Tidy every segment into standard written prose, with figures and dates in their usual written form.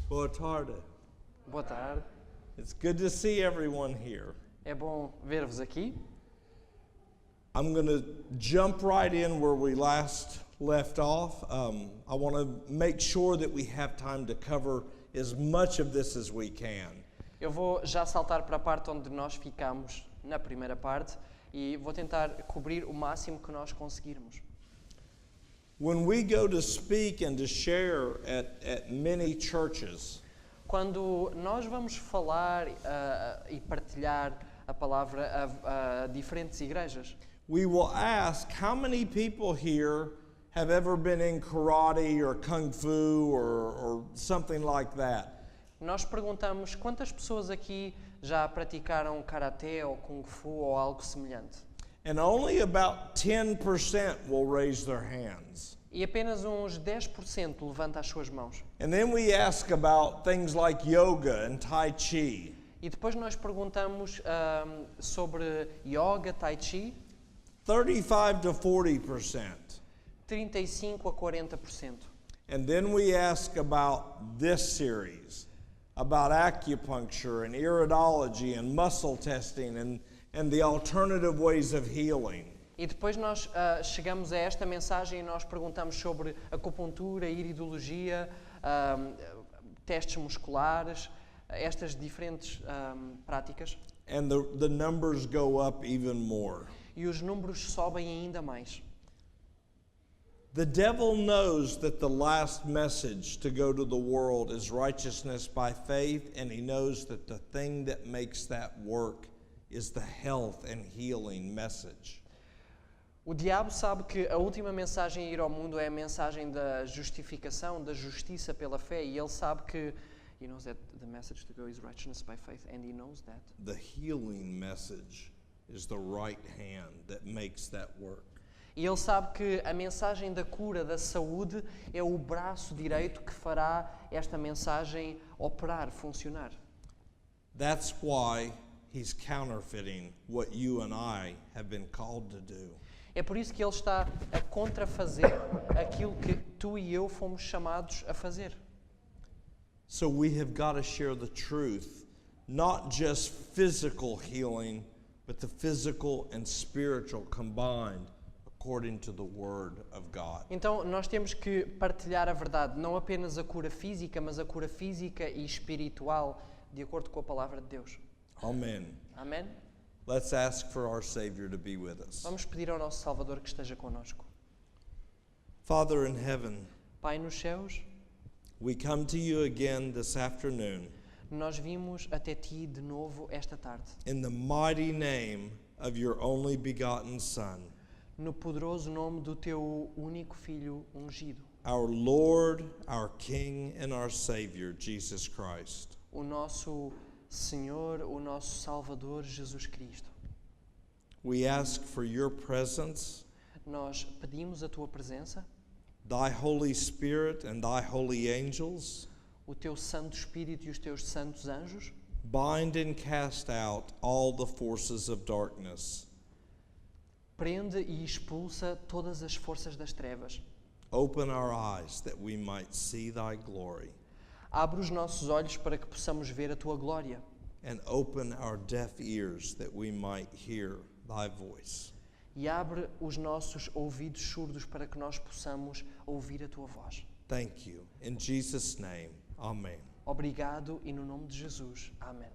Boa tarde. Boa tarde. It's good to see everyone here. É bom ver-vos aqui. I'm going to jump right in where we last left off. I want to make sure that we have time to cover as much of this as we can. Eu vou já saltar para a parte onde nós ficamos na primeira parte e vou tentar cobrir o máximo que nós conseguirmos. When we go to speak and to share at many churches, Quando nós vamos falar e partilhar a palavra a diferentes igrejas, we will ask how many people here have ever been in karate or kung fu or something like that. nós perguntamos quantas pessoas aqui já praticaram karaté ou kung fu ou algo semelhante. And only about 10% will raise their hands. E apenas uns 10% levanta as suas mãos. And then we ask about things like yoga and tai chi. E depois nós perguntamos sobre yoga, tai chi, 35 to 40%. 35 a 40%. And then we ask about this series, about acupuncture and iridology and muscle testing and the alternative ways of healing. E depois nós chegamos a esta mensagem e nós perguntamos sobre acupuntura, iridologia, testes musculares, estas diferentes práticas. And the numbers go up even more. E os números sobem ainda mais. The devil knows that the last message to go to the world is righteousness by faith, and he knows that the thing that makes that work is the health and healing message. O diabo sabe que a última mensagem a ir ao mundo é a mensagem da justificação, da justiça pela fé, e ele sabe que he knows that the message to go is righteousness by faith, and he knows that The healing message is the right hand that makes that work. E ele sabe que a mensagem da cura, da saúde, é o braço direito que fará esta mensagem operar, funcionar. That's why he's counterfeiting what you and I have been called to do. É por isso que ele está a contrafazer aquilo que tu e eu fomos chamados a fazer. So we have got to share the truth, not just physical healing, but the physical and spiritual combined according to the Word of God. Então nós temos que partilhar a verdade, não apenas a cura física, mas a cura física e espiritual, de acordo com a palavra de Deus. Amen. Amém? Let's ask for our Savior to be with us. Vamos pedir ao nosso Salvador que esteja connosco. Father in heaven, Pai nos céus, we come to you again this afternoon nós vimos até ti de novo esta tarde, in the mighty name of your only begotten Son, no poderoso nome do teu único Filho ungido, our Lord, our King, and our Savior, Jesus Christ. o nosso Senhor, o nosso Salvador, Jesus Cristo. We ask for your presence, Nós pedimos a tua presença, thy Holy Spirit and thy holy angels, o teu Santo Espírito e os teus santos anjos, bind and cast out all the forces of darkness. prende e expulsa todas as forças das trevas. Open our eyes that we might see thy glory, Abre os nossos olhos para que possamos ver a tua glória. and open our deaf ears that we might hear thy voice. E abre os nossos ouvidos surdos para que nós possamos ouvir a tua voz. Thank you. In Jesus' name, amen. Obrigado e no nome de Jesus. Amém.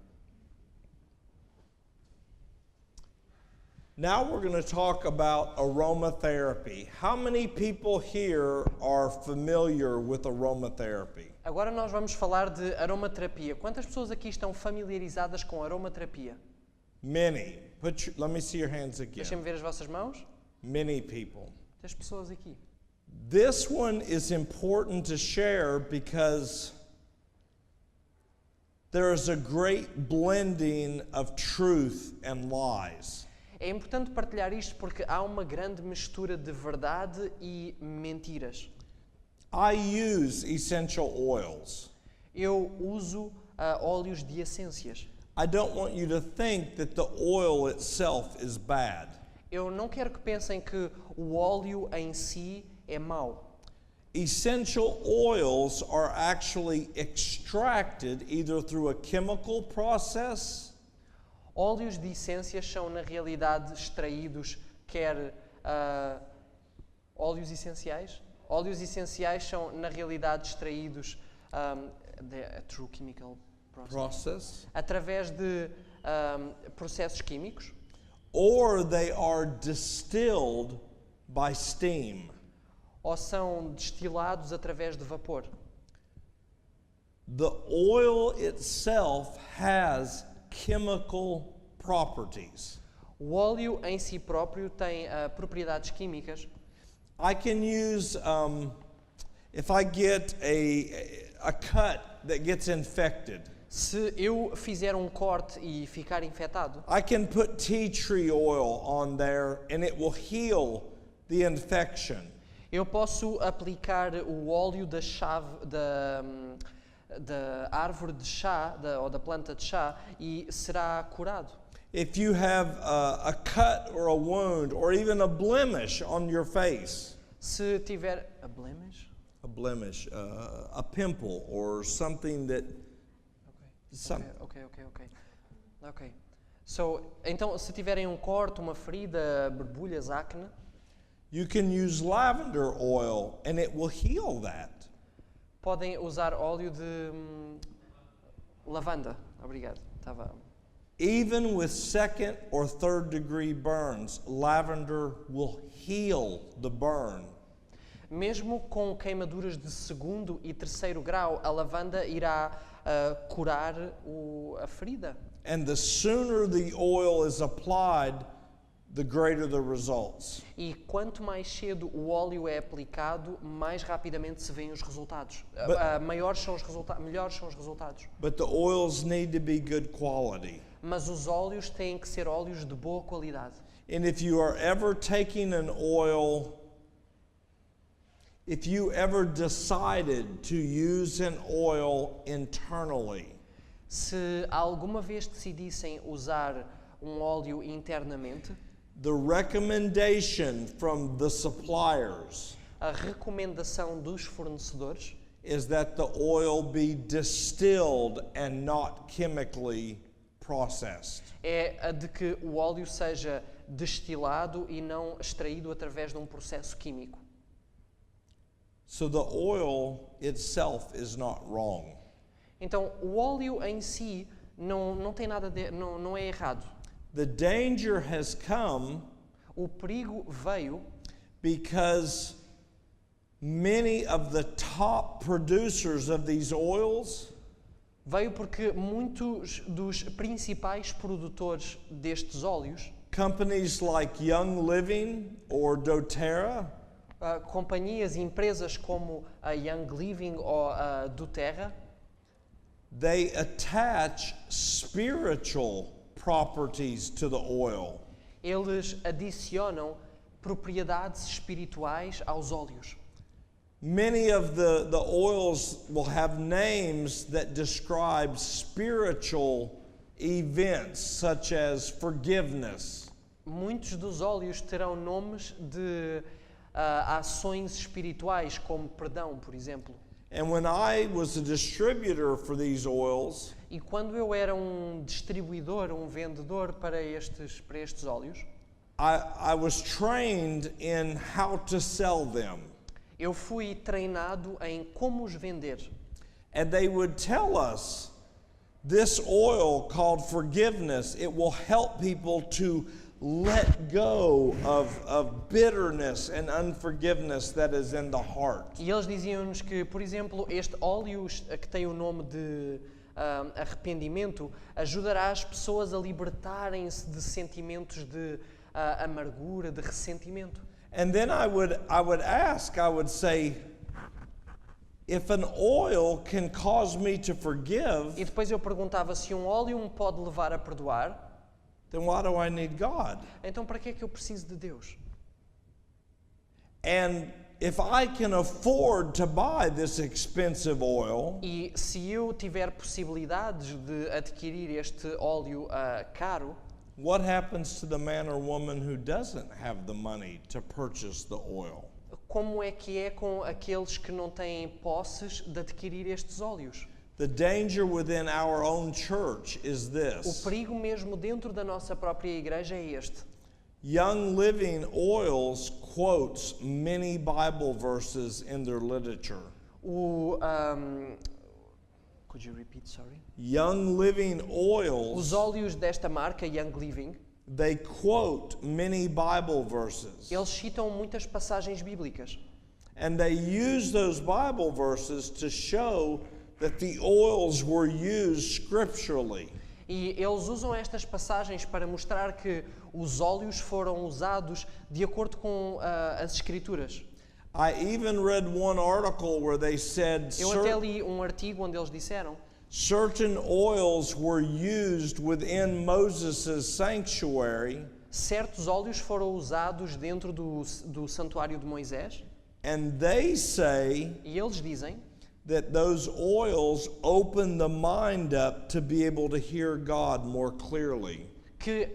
Now we're going to talk about aromatherapy. How many people here are familiar with aromatherapy? Agora nós vamos falar de aromaterapia. Quantas pessoas aqui estão familiarizadas com aromaterapia? Many. Let me see your hands again. Deixem-me ver as vossas mãos. Many people. Muitas pessoas aqui. This one is important to share because there is a great blending of truth and lies. É importante partilhar isto porque há uma grande mistura de verdade e mentiras. I use essential oils. Eu uso óleos de essências. I don't want you to think that the oil itself is bad. Eu não quero que pensem que o óleo em si é mau. essential oils are actually extracted either through a chemical process Óleos de essências são, na realidade, extraídos, quer óleos essenciais? Óleos essenciais são, na realidade, extraídos through chemical process, através de processos químicos, or they are distilled by steam. ou são destilados através de vapor. The oil itself has chemical properties. O óleo em si próprio tem propriedades químicas. I can use, if I get a cut that gets infected, Se eu fizer um corte e ficar infectado, I can put tea tree oil on there and it will heal the infection. eu posso aplicar o óleo da árvore de chá, ou da planta de chá, e será curado. If you have a cut or a wound or even a blemish on your face, Se tiver a blemish, a pimple or something that ok. Então, se tiverem um corte, uma ferida, borbulhas, acne, you can use lavender oil and it will heal that. podem usar óleo de lavanda. Obrigado. Even with second or third degree burns, lavender will heal the burn. Mesmo com queimaduras de segundo e terceiro grau, a lavanda irá curar a ferida. And the sooner the oil is applied, the greater the results. E quanto mais cedo o óleo é aplicado, mais rapidamente se vêem os resultados. Melhores são os resultados. But the oils need to be good quality. Mas os óleos têm que ser óleos de boa qualidade. And if you are ever taking an oil, if you ever decided to use an oil internally, Se alguma vez decidissem usar um óleo internamente, the recommendation from the suppliers a recomendação dos fornecedores is that the oil be distilled and not chemically processed. é a de que o óleo seja destilado e não extraído através de um processo químico. So the oil itself is not wrong. Então, o óleo em si não tem nada não é errado. The danger has come O perigo veio because many of the top producers of these oils porque muitos dos principais produtores destes óleos, companies like Young Living or doTERRA, companhias e empresas como a Young Living ou a doTERRA, they attach spiritual properties to the oil. eles adicionam propriedades espirituais aos óleos. Many of the oils will have names that describe spiritual events such as forgiveness, Muitos dos óleos terão nomes de ações espirituais, como perdão, por exemplo. and when I was a distributor for these oils, E quando eu era um distribuidor, um vendedor para estes óleos, I was trained in how to sell them. eu fui treinado em como os vender. And they would tell us, this oil called forgiveness, it will help people to let go of bitterness and unforgiveness that is in the heart. E eles diziam-nos que, por exemplo, este óleo que tem o nome de arrependimento ajudará as pessoas a libertarem-se de sentimentos de amargura, de ressentimento. And then I would say, if an oil can cause me to forgive, E depois eu perguntava se um óleo me pode levar a perdoar, then why do I need God? então para que é que eu preciso de Deus? And if I can afford to buy this expensive oil, E se eu tiver possibilidades de adquirir este óleo caro, what happens to the man or woman who doesn't have the money to purchase the oil? como é que é com aqueles que não têm posses de adquirir estes óleos? The danger within our own church is O this. perigo mesmo dentro da nossa própria igreja é este. Young Living Oils quotes many Bible verses in their literature. Could you repeat, sorry? Young Living Os Oils, óleos desta marca, Young Living, they quote many Bible verses. eles citam muitas passagens bíblicas. And they use those Bible verses to show that the oils were used scripturally. E eles usam estas passagens para mostrar que os óleos foram usados de acordo com as Escrituras. I even read one article where they said Eu até li um artigo onde eles disseram certain oils were used within Moses' sanctuary, certos óleos foram usados dentro do santuário de Moisés, and they say e eles dizem that those oils open the mind up to be able to hear God more clearly. que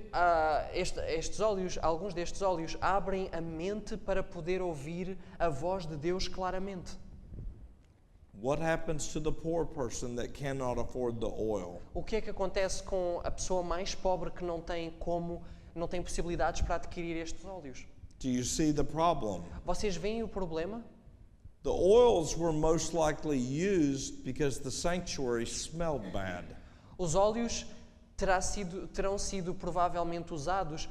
estes óleos, alguns destes óleos, abrem a mente para poder ouvir a voz de Deus claramente. What happens to the poor person that cannot afford the oil? O que é que acontece com a pessoa mais pobre que não tem possibilidades para adquirir estes óleos? Do you see the problem? Vocês veem o problema? The oils were most likely used because the sanctuary smelled bad. Os óleos terão sido provavelmente usados,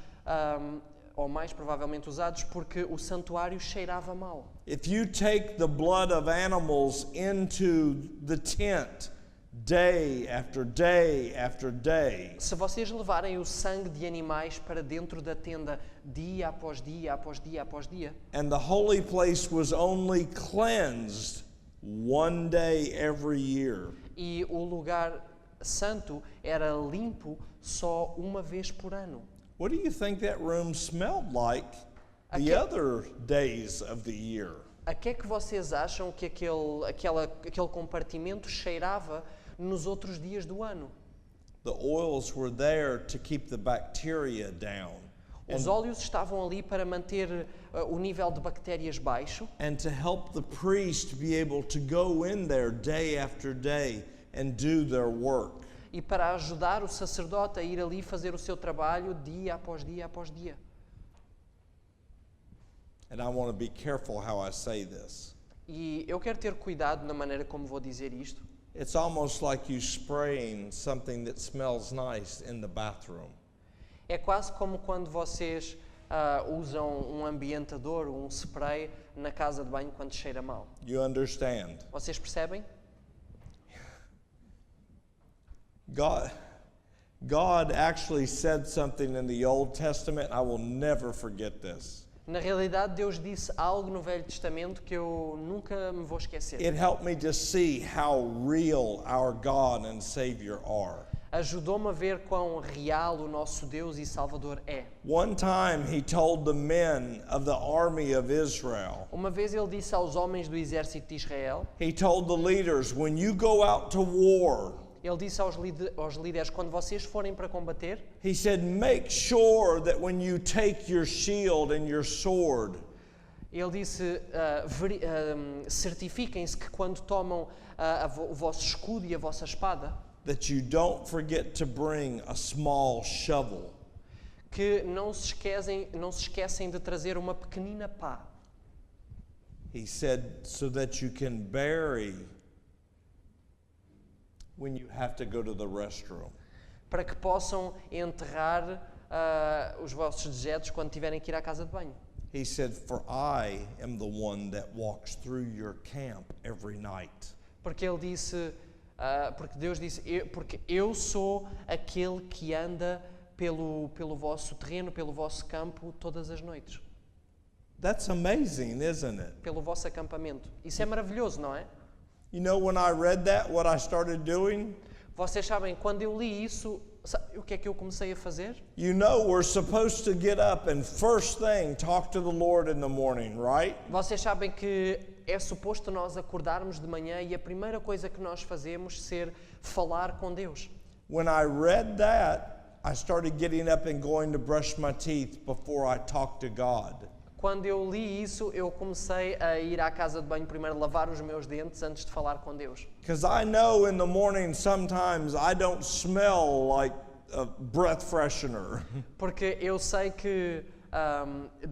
ou mais provavelmente usados, porque o santuário cheirava mal. If you take the blood of animals into the tent day after day after day, Se vocês levarem o sangue de animais para dentro da tenda dia após dia, após dia, após dia, and the holy place was only cleansed one day every year, e o lugar santo era limpo só uma vez por ano, what do you think that room smelled like the Aqui- other days of the year? a que é que vocês acham que aquele compartimento cheirava nos outros dias do ano? The oils were there to keep the bacteria down Os óleos estavam ali para manter o nível de bactérias baixo and to help the priest be able to go in there day after day and do their work. e para ajudar o sacerdote a ir ali fazer o seu trabalho dia após dia após dia. And I want to be careful how I say this. E eu quero ter cuidado na maneira como vou dizer isto. It's almost like you spraying something that smells nice in the bathroom. É quase como quando vocês usam um ambientador, um spray na casa de banho quando cheira mal. You understand? Vocês percebem? God actually said something in the Old Testament. I will never forget this. Na realidade, Deus disse algo no Velho Testamento que eu nunca me vou esquecer. It helped me to see how real our God and Savior are. Ajudou-me a ver quão real o nosso Deus e Salvador é. One time he told the men of the army of Israel, Uma vez ele disse aos homens do exército de Israel, he told the leaders, when you go out to war, ele disse aos líderes, quando vocês forem para combater, he said, make sure that when you take your shield and your sword, ele disse, certifiquem-se que quando tomam o vosso escudo e a vossa espada, that you don't forget to bring a small shovel. que não se esquecem de trazer uma pequenina pá. He said, so that you can bury when you have to go to the restroom. Para que possam enterrar os vossos dejetos quando tiverem que ir à casa de banho. He said, for I am the one that walks through your camp every night. Porque ele disse, porque Deus disse, porque eu sou aquele que anda pelo vosso terreno, pelo vosso campo todas as noites. That's amazing, isn't it? Pelo vosso acampamento. Isso é maravilhoso, não é? You know, when I read that, what I started doing? Vocês sabem, quando eu li isso, o que é que eu comecei a fazer? You know, we're supposed to get up and first thing talk to the Lord in the morning, right? Vocês sabem que é suposto nós acordarmos de manhã e a primeira coisa que nós fazemos ser falar com Deus. When I read that, I started getting up and going to brush my teeth before I talked to God. Quando eu li isso, eu comecei a ir à casa de banho primeiro lavar os meus dentes antes de falar com Deus. Because I know in the morning sometimes I don't smell like a breath freshener. Porque eu sei que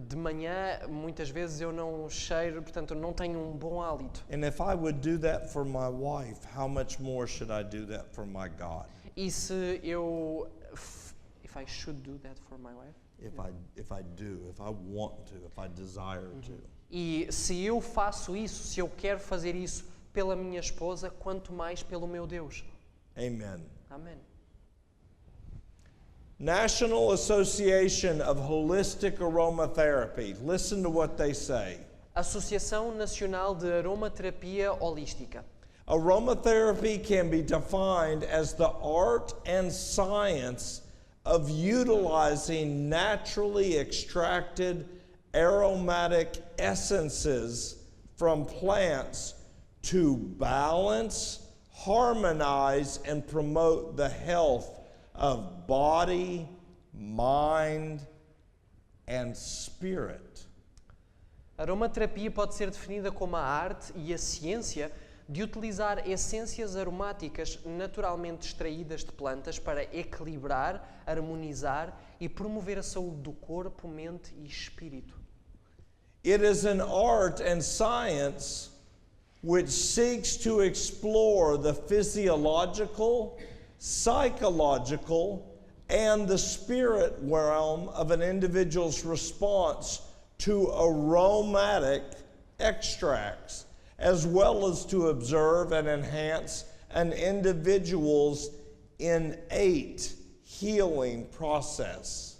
de manhã, muitas vezes, eu não cheiro, portanto, eu não tenho um bom hálito. And if I would do that for my wife, how much more should I do that for my God? E se eu... If I should do that for my wife? If I want to, if I desire to. E se eu faço isso, se eu quero fazer isso pela minha esposa, quanto mais pelo meu Deus. Amen. Amém. National Association of Holistic Aromatherapy. Listen to what they say. Associação Nacional de Aromaterapia Holística. Aromatherapy can be defined as the art and science of utilizing naturally extracted aromatic essences from plants to balance, harmonize, and promote the health of body, mind, and spirit. A aromaterapia pode ser definida como a arte e a ciência de utilizar essências aromáticas naturalmente extraídas de plantas para equilibrar, harmonizar e promover a saúde do corpo, mente e espírito. It is an art and science which seeks to explore the physiological, psychological, and the spirit realm of an individual's response to aromatic extracts, as well as to observe and enhance an individual's innate healing process.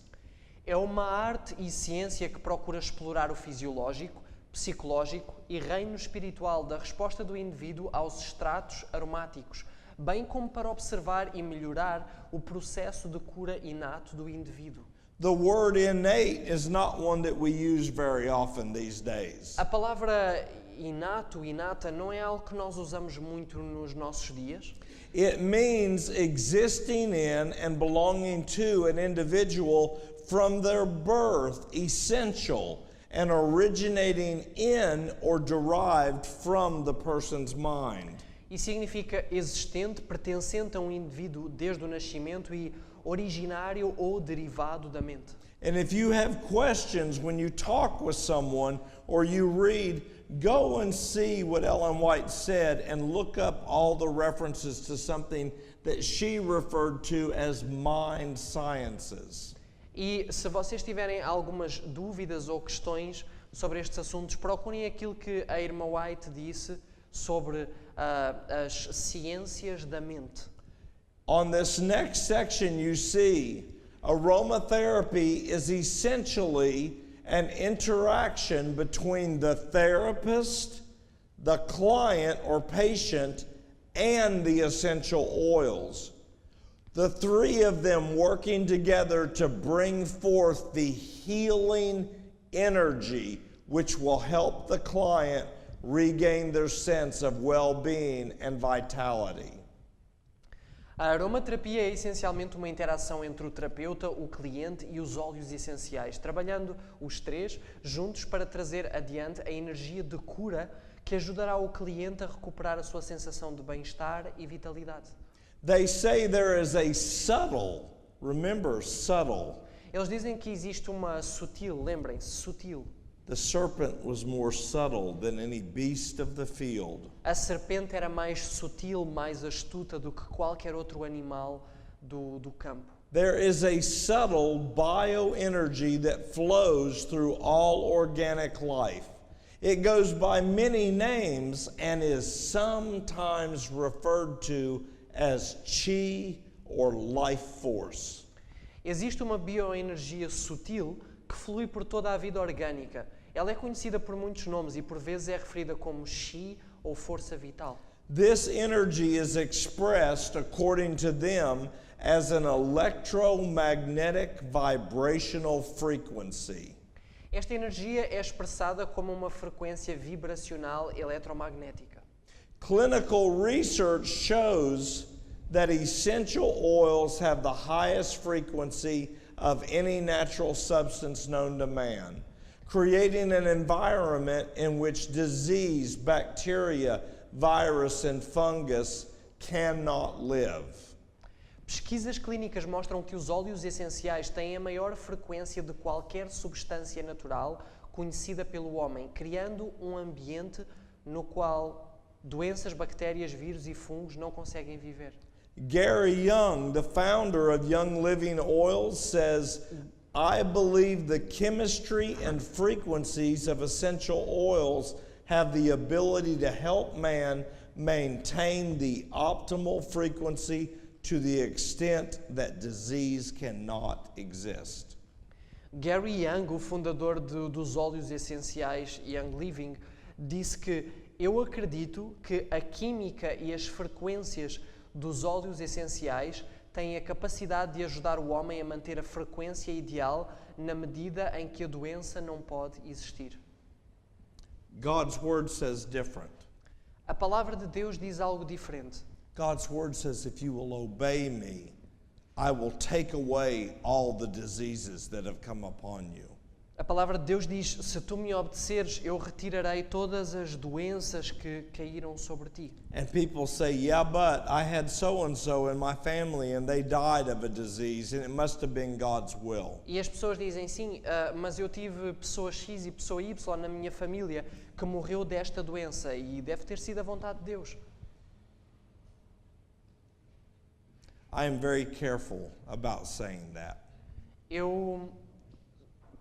É uma arte e ciência que procura explorar o fisiológico, psicológico e reino espiritual da resposta do indivíduo aos extratos aromáticos, bem como para observar e melhorar o processo de cura inato do indivíduo. The word innate is not one that we use very often these days. A palavra inato, inata, não é algo que nós usamos muito nos nossos dias. It means existing in and belonging to an individual from their birth, essential, and originating in or derived from the person's mind. E significa existente, pertencente a um indivíduo desde o nascimento e originário ou derivado da mente. And if you have questions when you talk with someone or you read, go and see what Ellen White said and look up all the references to something that she referred to as mind sciences. E se vocês tiverem algumas dúvidas ou questões sobre estes assuntos, procurem aquilo que a irmã White disse sobre as ciências da mente. On this next section you see, aromatherapy is essentially an interaction between the therapist, the client or patient, and the essential oils. The three of them working together to bring forth the healing energy which will help the client regain their sense of well-being and vitality. A aromaterapia é essencialmente uma interação entre o terapeuta, o cliente e os óleos essenciais, trabalhando os três juntos para trazer adiante a energia de cura que ajudará o cliente a recuperar a sua sensação de bem-estar e vitalidade. They say there is a subtle, remember subtle. Eles dizem que existe uma sutil, lembrem-se, sutil. The serpent was more subtle than any beast of the field. A serpente era mais sutil, mais astuta do que qualquer outro animal do campo. There is a subtle bioenergy that flows through all organic life. It goes by many names and is sometimes referred to as chi or life force. Existe uma bioenergia sutil que flui por toda a vida orgânica. Ela é conhecida por muitos nomes e por vezes é referida como chi ou força vital. This energy is expressed, according to them, as an electromagnetic vibrational frequency. Esta energia é expressada como uma frequência vibracional eletromagnética. Clinical research shows that essential oils have the highest frequency of any natural substance known to man. creating an environment in which disease, bacteria, virus, and fungus cannot live. Pesquisas clínicas mostram que os óleos essenciais têm a maior frequência de qualquer substância natural conhecida pelo homem, criando um ambiente no qual doenças, bactérias, vírus e fungos não conseguem viver. Gary Young, the founder of Young Living Oils, says, I believe the chemistry and frequencies of essential oils have the ability to help man maintain the optimal frequency to the extent that disease cannot exist. Gary Young, o fundador dos óleos essenciais Young Living, disse que eu acredito que a química e as frequências dos óleos essenciais têm a capacidade de ajudar o homem a manter a frequência ideal na medida em que a doença não pode existir. God's word says different. A palavra de Deus diz algo diferente. God's word says, if you will obey me, I will take away all the diseases that have come upon you. A palavra de Deus diz, se tu me obedeceres, eu retirarei todas as doenças que caíram sobre ti. And people say, yeah, but I had so-and-so in my family and they died of a disease and it must have been God's will. E as pessoas dizem, sim, mas eu tive pessoa X e pessoa Y na minha família que morreu desta doença e deve ter sido a vontade de Deus. I am very careful about saying that. Eu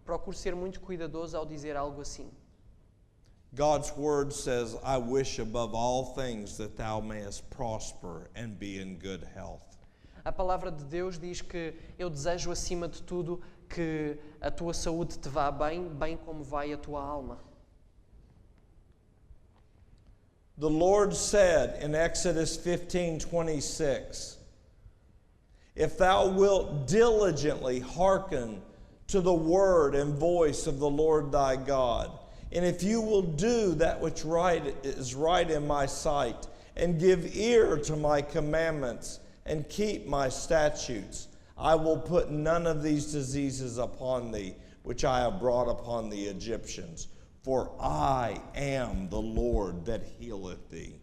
procuro ser muito cuidadoso ao dizer algo assim. God's word says, I wish above all things that thou mayest prosper and be in good health. A palavra de Deus diz que eu desejo acima de tudo que a tua saúde te vá bem, bem como vai a tua alma. The Lord said in Exodus 15:26, if thou wilt diligently hearken to the word and voice of the Lord thy God, and if you will do that which is right in my sight, and give ear to my commandments, and keep my statutes, I will put none of these diseases upon thee, which I have brought upon the Egyptians, for I am the Lord that healeth thee.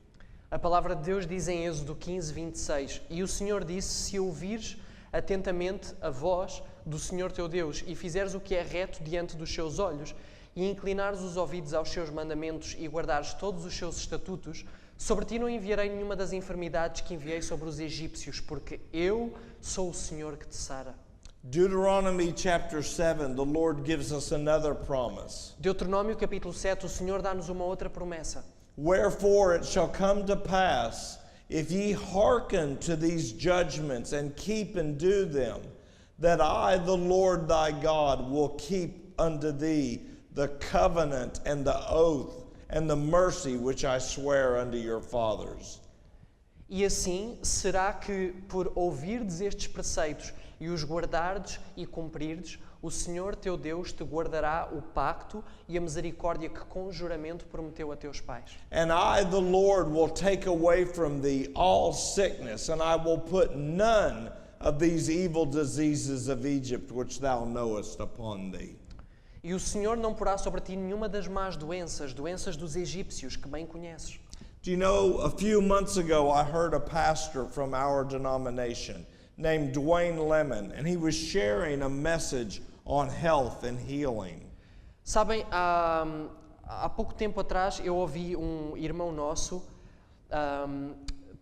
A palavra de Deus diz em Êxodo 15:26, e o Senhor disse, se ouvires atentamente a voz do Senhor teu Deus, e fizeres o que é reto diante dos seus olhos, e inclinares os ouvidos aos seus mandamentos, e guardares todos os seus estatutos, sobre ti não enviarei nenhuma das enfermidades que enviei sobre os egípcios, porque eu sou o Senhor que te sara. Deuteronomy chapter 7, the Lord gives us another promise. Deuteronômio capítulo 7, o Senhor dá-nos uma outra promessa. Wherefore it shall come to pass, if ye hearken to these judgments and keep and do them, that I, the Lord thy God, will keep unto thee the covenant and the oath and the mercy which I swear unto your fathers. E assim será que, por ouvirdes estes preceitos e os guardardes e cumprirdes, o Senhor teu Deus te guardará o pacto e a misericórdia que com juramento prometeu a teus pais. And I, the Lord, will take away from thee all sickness, and I will put none of these evil diseases of Egypt which thou knowest upon thee. E o Senhor não porá sobre ti nenhuma das más doenças, doenças dos egípcios, que bem conheces. Do you know, a few months ago I heard a pastor from our denomination named Dwayne Lemon, and he was sharing a message on health and healing. Sabem, há pouco tempo atrás eu ouvi um irmão nosso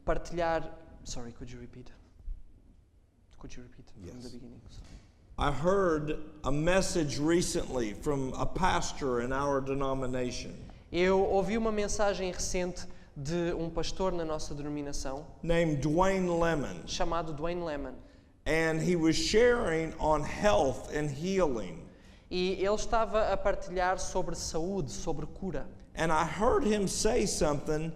partilhar... Sorry, could you repeat? Could you repeat from Yes. the beginning? Sorry. I heard a message recently from a pastor in our denomination Eu ouvi uma mensagem recente de um pastor na nossa denominação named Dwayne Lemon, chamado Dwayne Lemon. and he was sharing on health and healing. E ele estava a partilhar sobre saúde, sobre cura. And I heard him say something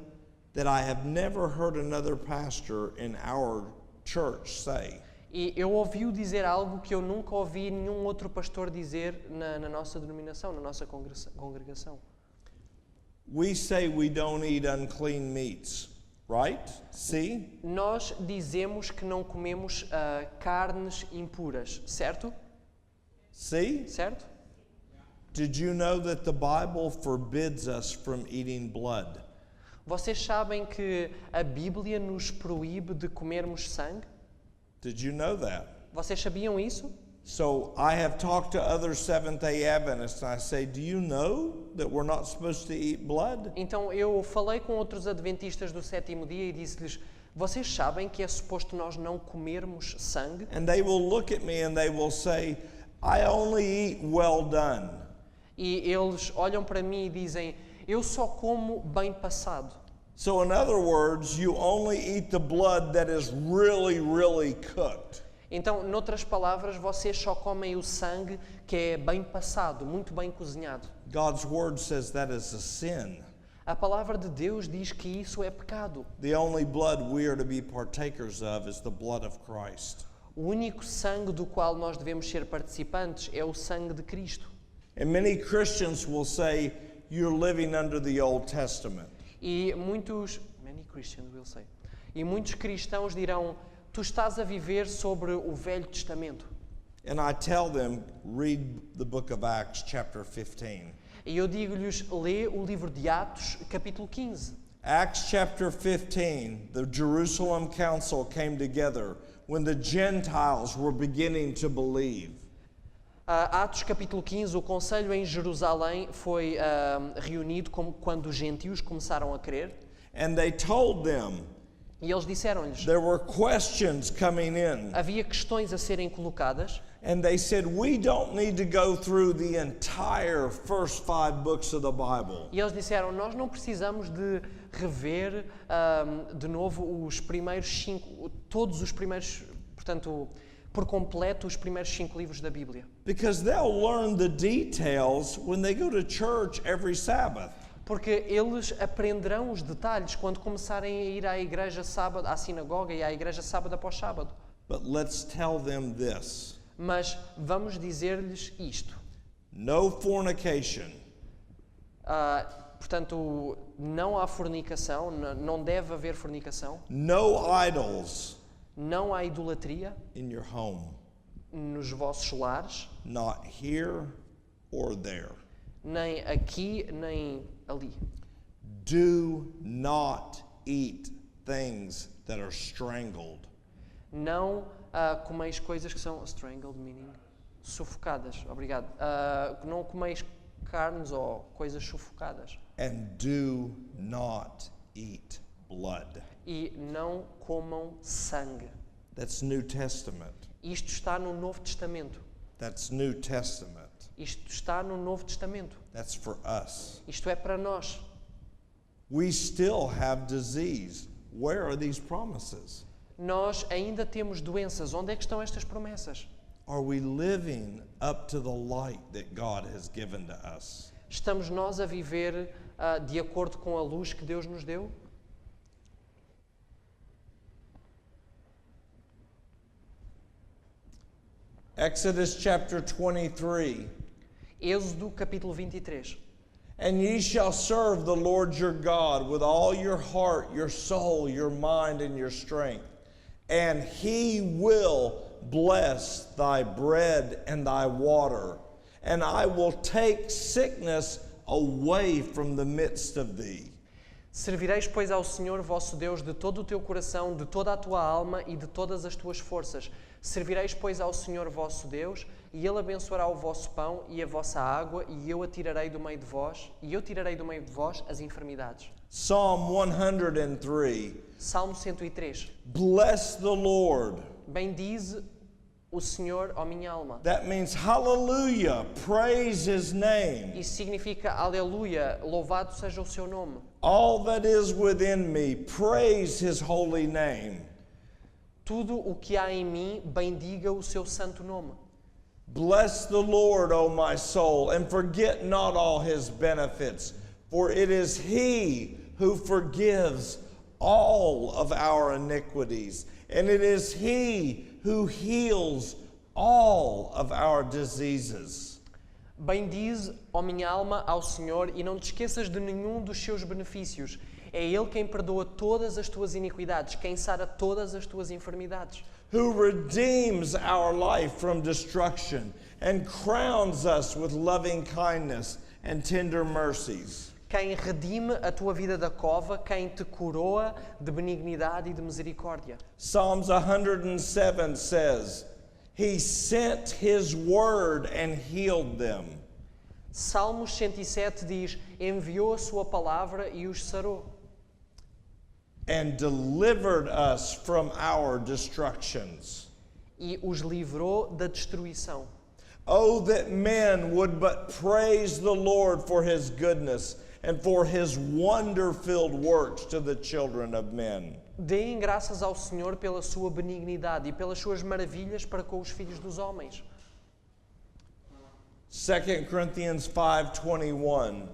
that I have never heard another pastor in our church say. E eu ouvi-o dizer algo que eu nunca ouvi nenhum outro pastor dizer na nossa denominação, na nossa congregação. We say we don't eat unclean meats, right? See? Nós dizemos que não comemos carnes impuras, certo? See? Certo? Did you know that the Bible forbids us from eating blood? Vocês sabem que a Bíblia nos proíbe de comermos sangue? Did you know that? Vocês sabiam isso? So I have talked to other Seventh-day Adventists and I say, do you know that we're not supposed to eat blood? Então eu falei com outros adventistas do sétimo dia e disse-lhes: vocês sabem que é suposto nós não comermos sangue? And they will look at me and they will say, I only eat well done. E eles olham para mim e dizem: eu só como bem passado. So in other words, you only eat the blood that is really, really cooked. Então, noutras palavras, vocês só comem o sangue que é bem passado, muito bem cozinhado. God's word says that is a sin. A palavra de Deus diz que isso é pecado. The only blood we are to be partakers of is the blood of Christ. O único sangue do qual nós devemos ser participantes é o sangue de Cristo. And many Christians will say, you're living under the Old Testament. E muitos cristãos dirão: tu estás a viver sobre o Velho Testamento. And I tell them, read the book of Acts chapter 15. E eu digo-lhes: lê o livro de Atos, capítulo 15. Acts chapter 15, the Jerusalem council came together when the Gentiles were beginning to believe. Atos capítulo 15, o conselho em Jerusalém foi reunido quando os gentios começaram a crer. And they told them, E eles disseram-lhes: there were questions coming in. havia questões a serem colocadas. And they said, we don't need to go through the entire first 5 books of the Bible. E eles disseram: nós não precisamos de rever de novo os primeiros 5, todos os primeiros, portanto, por completo, os primeiros 5 livros da Bíblia. Because they'll learn the details when they go to church every Sabbath. Porque eles aprenderão os detalhes quando começarem a ir à igreja sábado, à sinagoga e à igreja sábado após sábado. But let's tell them this. Mas vamos dizer-lhes isto. No fornication. Portanto, não há fornicação, não deve haver fornicação. No idols Não há idolatria in your home. nos vossos lares, Not here or there. nem aqui, nem ali. Do not eat things that are strangled. Não comeis coisas que são strangled, meaning sufocadas. Obrigado. Não comeis carnes ou coisas sufocadas. And do not eat blood. E não comam sangue. That's New Testament. Isto está no Novo Testamento. That's New Testament. Isto está no Novo Testamento. That's for us. Isto é para nós. We still have disease. Where are these promises? Nós ainda temos doenças. Onde é que estão estas promessas? Are we living up to the light that God has given to us? Estamos nós a viver de acordo com a luz que Deus nos deu? Exodus chapter 23. Êxodo capítulo 23. And ye shall serve the Lord your God with all your heart, your soul, your mind, and your strength. And he will bless thy bread and thy water. And I will take sickness away from the midst of thee. Servireis, pois, ao Senhor vosso Deus de todo o teu coração, de toda a tua alma e de todas as tuas forças. Servireis, pois, ao Senhor vosso Deus, e Ele abençoará o vosso pão e a vossa água, e eu tirarei do meio de vós as enfermidades. Psalm 103. Salmo 103. Bless the Lord. Bendize o Senhor, ó minha alma. That means hallelujah, praise his name. Isso significa aleluia, louvado seja o seu nome. All that is within me, praise his holy name. Tudo o que há em mim, bendiga o seu santo nome. Bless the Lord, O my soul, and forget not all his benefits, for it is he who forgives all of our iniquities, and it is he who heals all of our diseases. Bendize, ó minha alma, ao Senhor, e não te esqueças de nenhum dos seus benefícios. É Ele quem perdoa todas as tuas iniquidades, quem sara todas as tuas enfermidades. Who redeems our life from destruction and crowns us with loving kindness and tender mercies. Quem redime a tua vida da cova, quem te coroa de benignidade e de misericórdia. Psalms 107 says, He sent His word and healed them. Salmos 107 diz, enviou a sua palavra e os sarou. And delivered us from our destructions. E os livrou da destruição. Oh, that men would but praise the Lord for His goodness and for His wonder-filled works to the children of men. Deem graças ao Senhor pela sua benignidade e pelas suas maravilhas para com os filhos dos homens. 2 Corinthians 5:21.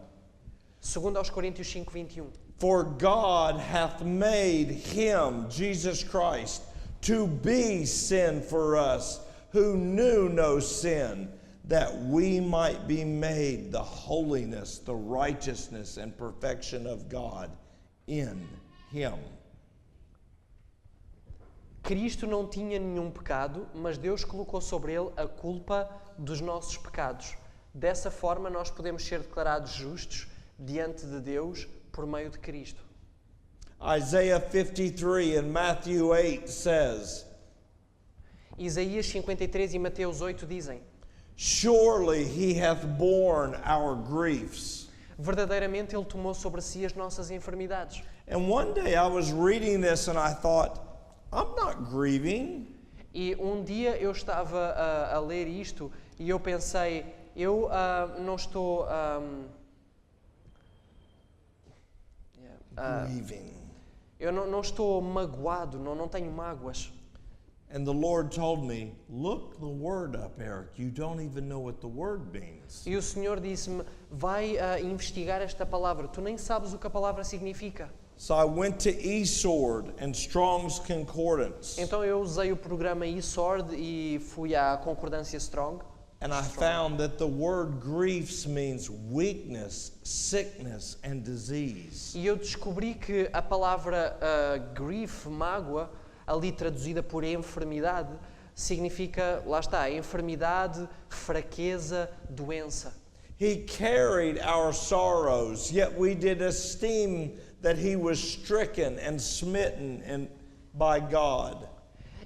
2 aos Coríntios 5:21. For God hath made Him, Jesus Christ, to be sin for us, who knew no sin, that we might be made the holiness, the righteousness, and perfection of God in Him. Cristo não tinha nenhum pecado, mas Deus colocou sobre ele a culpa dos nossos pecados. Dessa forma, nós podemos ser declarados justos diante de Deus por meio de Cristo. Isaiah 53 and Matthew 8 says, Isaías 53 e Mateus 8 dizem: Surely He hath borne our griefs. verdadeiramente Ele tomou sobre si as nossas enfermidades. And one day I was reading this and I thought, I'm not grieving. E um dia eu estava a ler isto e eu pensei, eu não estou... Grieving. eu não estou magoado, não tenho mágoas. And the Lord told me, look the word up, Eric. You don't even know what the word means. E o Senhor disse-me, vai investigar esta palavra, tu nem sabes o que a palavra significa. So I went to eSword and Strong's Concordance. Então eu usei o programa eSword e fui à concordância Strong. And I found that the word griefs means weakness, sickness, and disease. E eu descobri que a palavra grief, mágoa, ali traduzida por enfermidade, significa, lá está, enfermidade, fraqueza, doença. He carried our sorrows, yet we did esteem that He was stricken and smitten by God.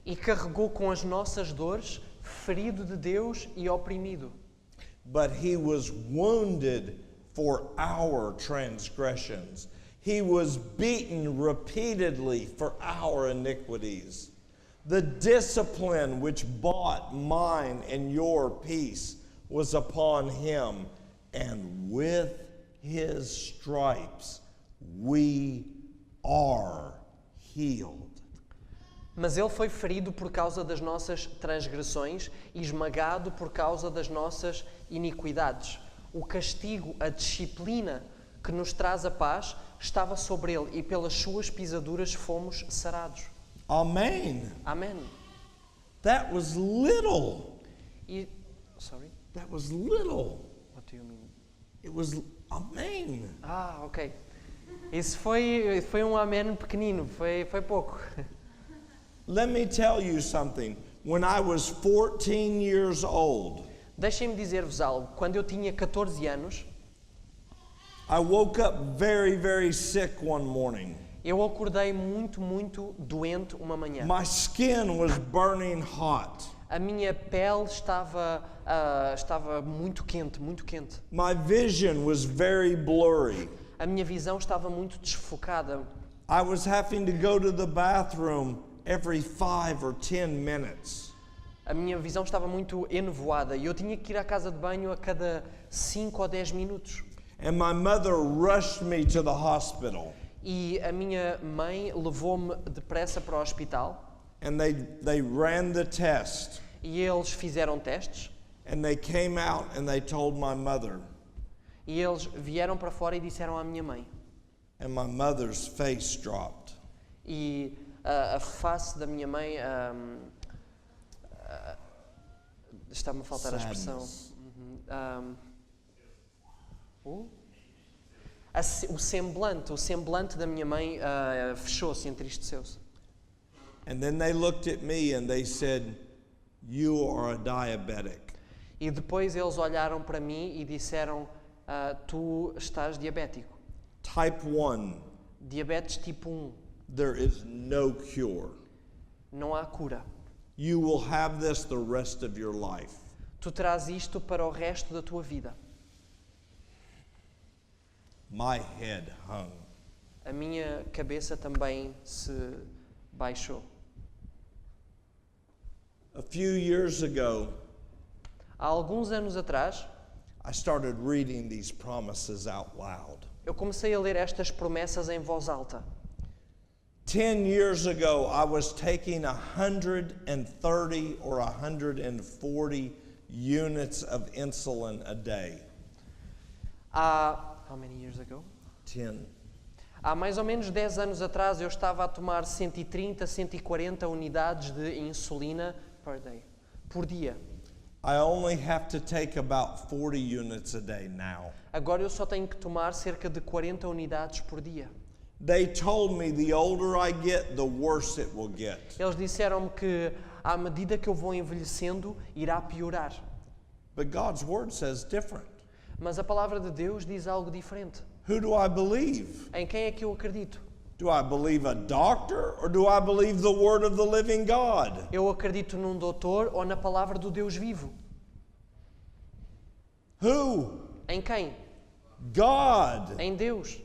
E carregou com as nossas dores, ferido de Deus e oprimido. But He was wounded for our transgressions. He was beaten repeatedly for our iniquities. The discipline which bought mine and your peace was upon Him, and with His stripes we are healed. Mas ele foi ferido por causa das nossas transgressões e esmagado por causa das nossas iniquidades. O castigo, a disciplina que nos traz a paz, estava sobre ele e pelas suas pisaduras fomos sarados. Amen. Amém. That was little. E, sorry, That was little. what do you mean? It was amen. Ah, ok. Isso foi um amém pequenino, foi pouco. Let me tell you something. When I was 14 years old, Deixem-me dizer-vos algo. Quando eu tinha 14 anos, I woke up very, very sick one morning. eu acordei muito doente uma manhã. My skin was burning hot. A minha pele estava muito quente. My vision was very blurry. A minha visão estava muito desfocada. I was having to go to the bathroom every 5 or 10 minutes. A minha visão estava muito enevoada e eu tinha que ir à casa de banho a cada 5 ou 10 minutos. And my mother rushed me to the hospital. E a minha mãe levou-me depressa para o hospital And they ran the test. e eles fizeram testes And they came out and they told my mother. e eles vieram para fora e disseram à minha mãe. And my mother's face dropped. E a face da minha mãe está-me a faltar a expressão. Sadness. O semblante da minha mãe fechou-se, entristeceu-se. And then they looked at me and they said, "You are a diabetic." E depois eles olharam para mim e disseram, tu estás diabético. Type 1, Diabetes tipo 1. there is no cure. Não há cura. You will have this the rest of your life. Tu terás isto para o resto da tua vida. My head hung. A minha cabeça também se baixou. A few years ago, Há alguns anos atrás, I started reading these promises out loud. eu comecei a ler estas promessas em voz alta. 10 years ago, I was taking 130 or 140 units of insulin a day. How many years ago? 10. Há mais ou menos 10 anos atrás eu estava a tomar 130, 140 unidades de insulina por dia. I only have to take about 40 units a day now. Agora eu só tenho que tomar cerca de 40 unidades por dia. They told me the older I get, the worse it will get. Eles disseram-me que à medida que eu vou envelhecendo, irá piorar. But God's word says different. Mas a palavra de Deus diz algo diferente. Who do I believe? Em quem é que eu acredito? Do I believe a doctor or do I believe the word of the living God? Eu acredito num doutor ou na palavra do Deus vivo? Who? Em quem? God. Em Deus.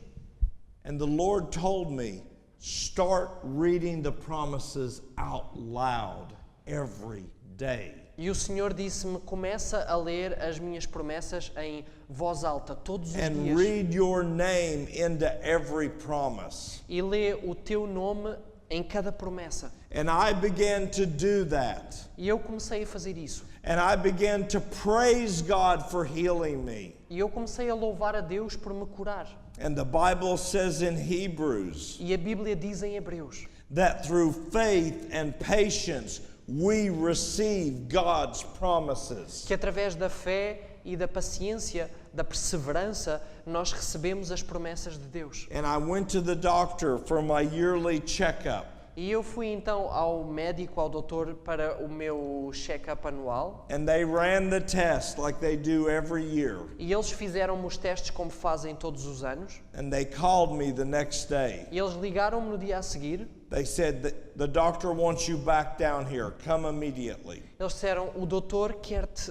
And the Lord told me, start reading the promises out loud every day. E o Senhor disse-me, começa a ler as minhas promessas em voz alta, todos os And dias. read your name into every promise. E lê o teu nome em cada promessa. And I began to do that. E eu comecei a fazer isso. And I began to praise God for healing me. E eu comecei a louvar a Deus por me curar. And the Bible says in Hebrews E a Bíblia diz em Hebreus that through faith and patience we receive God's promises. que através da fé e da paciência, da perseverança, nós recebemos as promessas de Deus. And I went to the doctor for my yearly checkup. E eu fui então ao médico, ao doutor, para o meu check-up anual. And they ran the test like they do every year. E eles fizeram-me os testes como fazem todos os anos. And they called me the next day. E eles ligaram-me no dia a seguir. They said that the doctor wants you back down here. Come immediately. Eles disseram, o doutor quer-te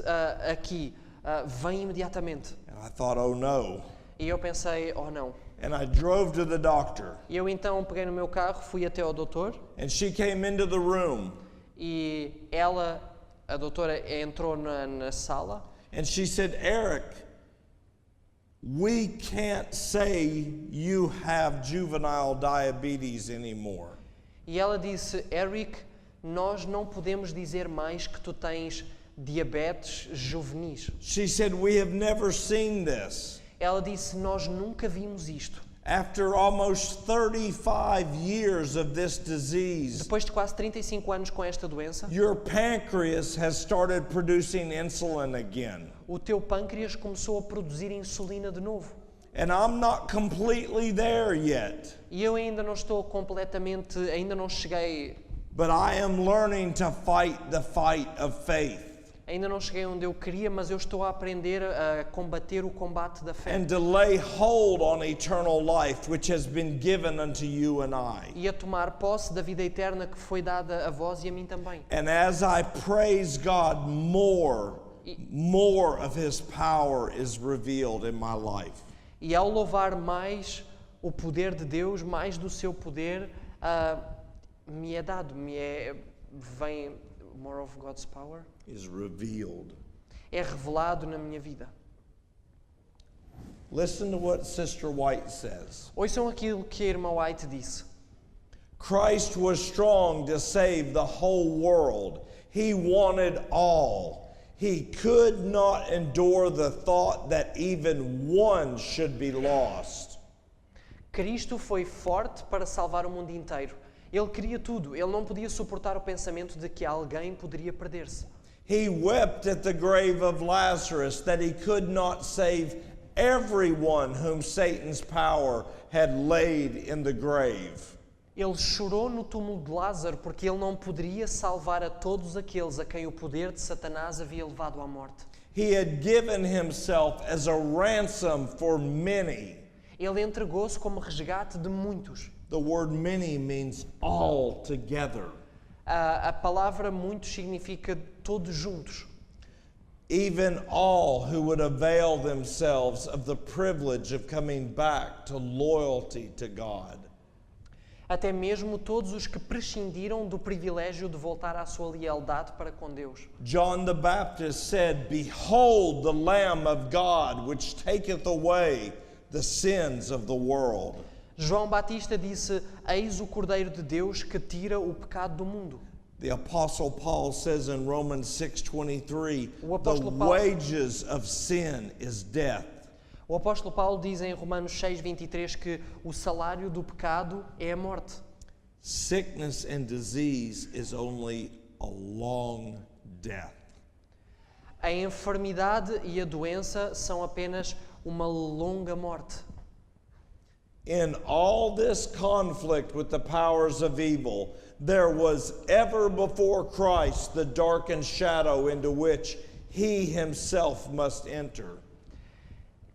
aqui, vem imediatamente. And I thought, oh no. E eu pensei, oh não. And I drove to the doctor. E eu então peguei no meu carro, fui até ao doutor. And she came into the room. E ela, a doutora, entrou na sala. And she said, Eric, we can't say you have juvenile diabetes anymore. E ela disse, Eric, nós não podemos dizer mais que tu tens diabetes juvenis. She said, we have never seen this. Ela disse, nós nunca vimos isto. After almost 35 years of this disease, Depois de quase 35 anos com esta doença, your pancreas has started producing insulin again. o teu pâncreas começou a produzir insulina de novo. And I'm not completely there yet, E eu ainda não estou completamente, ainda não cheguei, but I am learning to fight the fight of faith ainda não cheguei onde eu queria, mas eu estou a aprender a combater o combate da fé. and to lay hold on eternal life, which has been given unto you and I. E a tomar posse da vida eterna que foi dada a vós e a mim também. And as I praise God, more of His power is revealed in my life. E ao louvar mais o poder de Deus, mais do seu poder, me é dado, vem more of God's power, Is revealed. é revelado na minha vida. Listen to what Sister White says. Ouçam aquilo que a irmã White disse. Christ was strong to save the whole world. He wanted all. He could not endure the thought that even one should be lost. Cristo foi forte para salvar o mundo inteiro. Ele queria tudo. Ele não podia suportar o pensamento de que alguém poderia perder-se. He wept at the grave of Lazarus that he could not save everyone whom Satan's power had laid in the grave. Ele chorou no túmulo de Lázaro porque ele não poderia salvar a todos aqueles a quem o poder de Satanás havia levado à morte. He had given himself as a ransom for many. Ele entregou-se como resgate de muitos. The word many means all together. A palavra muitos significa todos juntos. Even all who would avail themselves of the privilege of coming back to loyalty to God. Até mesmo todos os que prescindiram do privilégio de voltar à sua lealdade para com Deus. John the Baptist said, "Behold the Lamb of God, which taketh away the sins of the world." João Batista disse: Eis o Cordeiro de Deus que tira o pecado do mundo. The Apostle Paul says in Romans 6:23, O "The apóstolo Paulo- wages of sin is death." O apóstolo Paulo diz em Romanos 6:23 que o salário do pecado é a morte. Sickness and disease is only a long death. A enfermidade e a doença são apenas uma longa morte. In all this conflict with the powers of evil, there was ever before Christ the darkened shadow into which he himself must enter.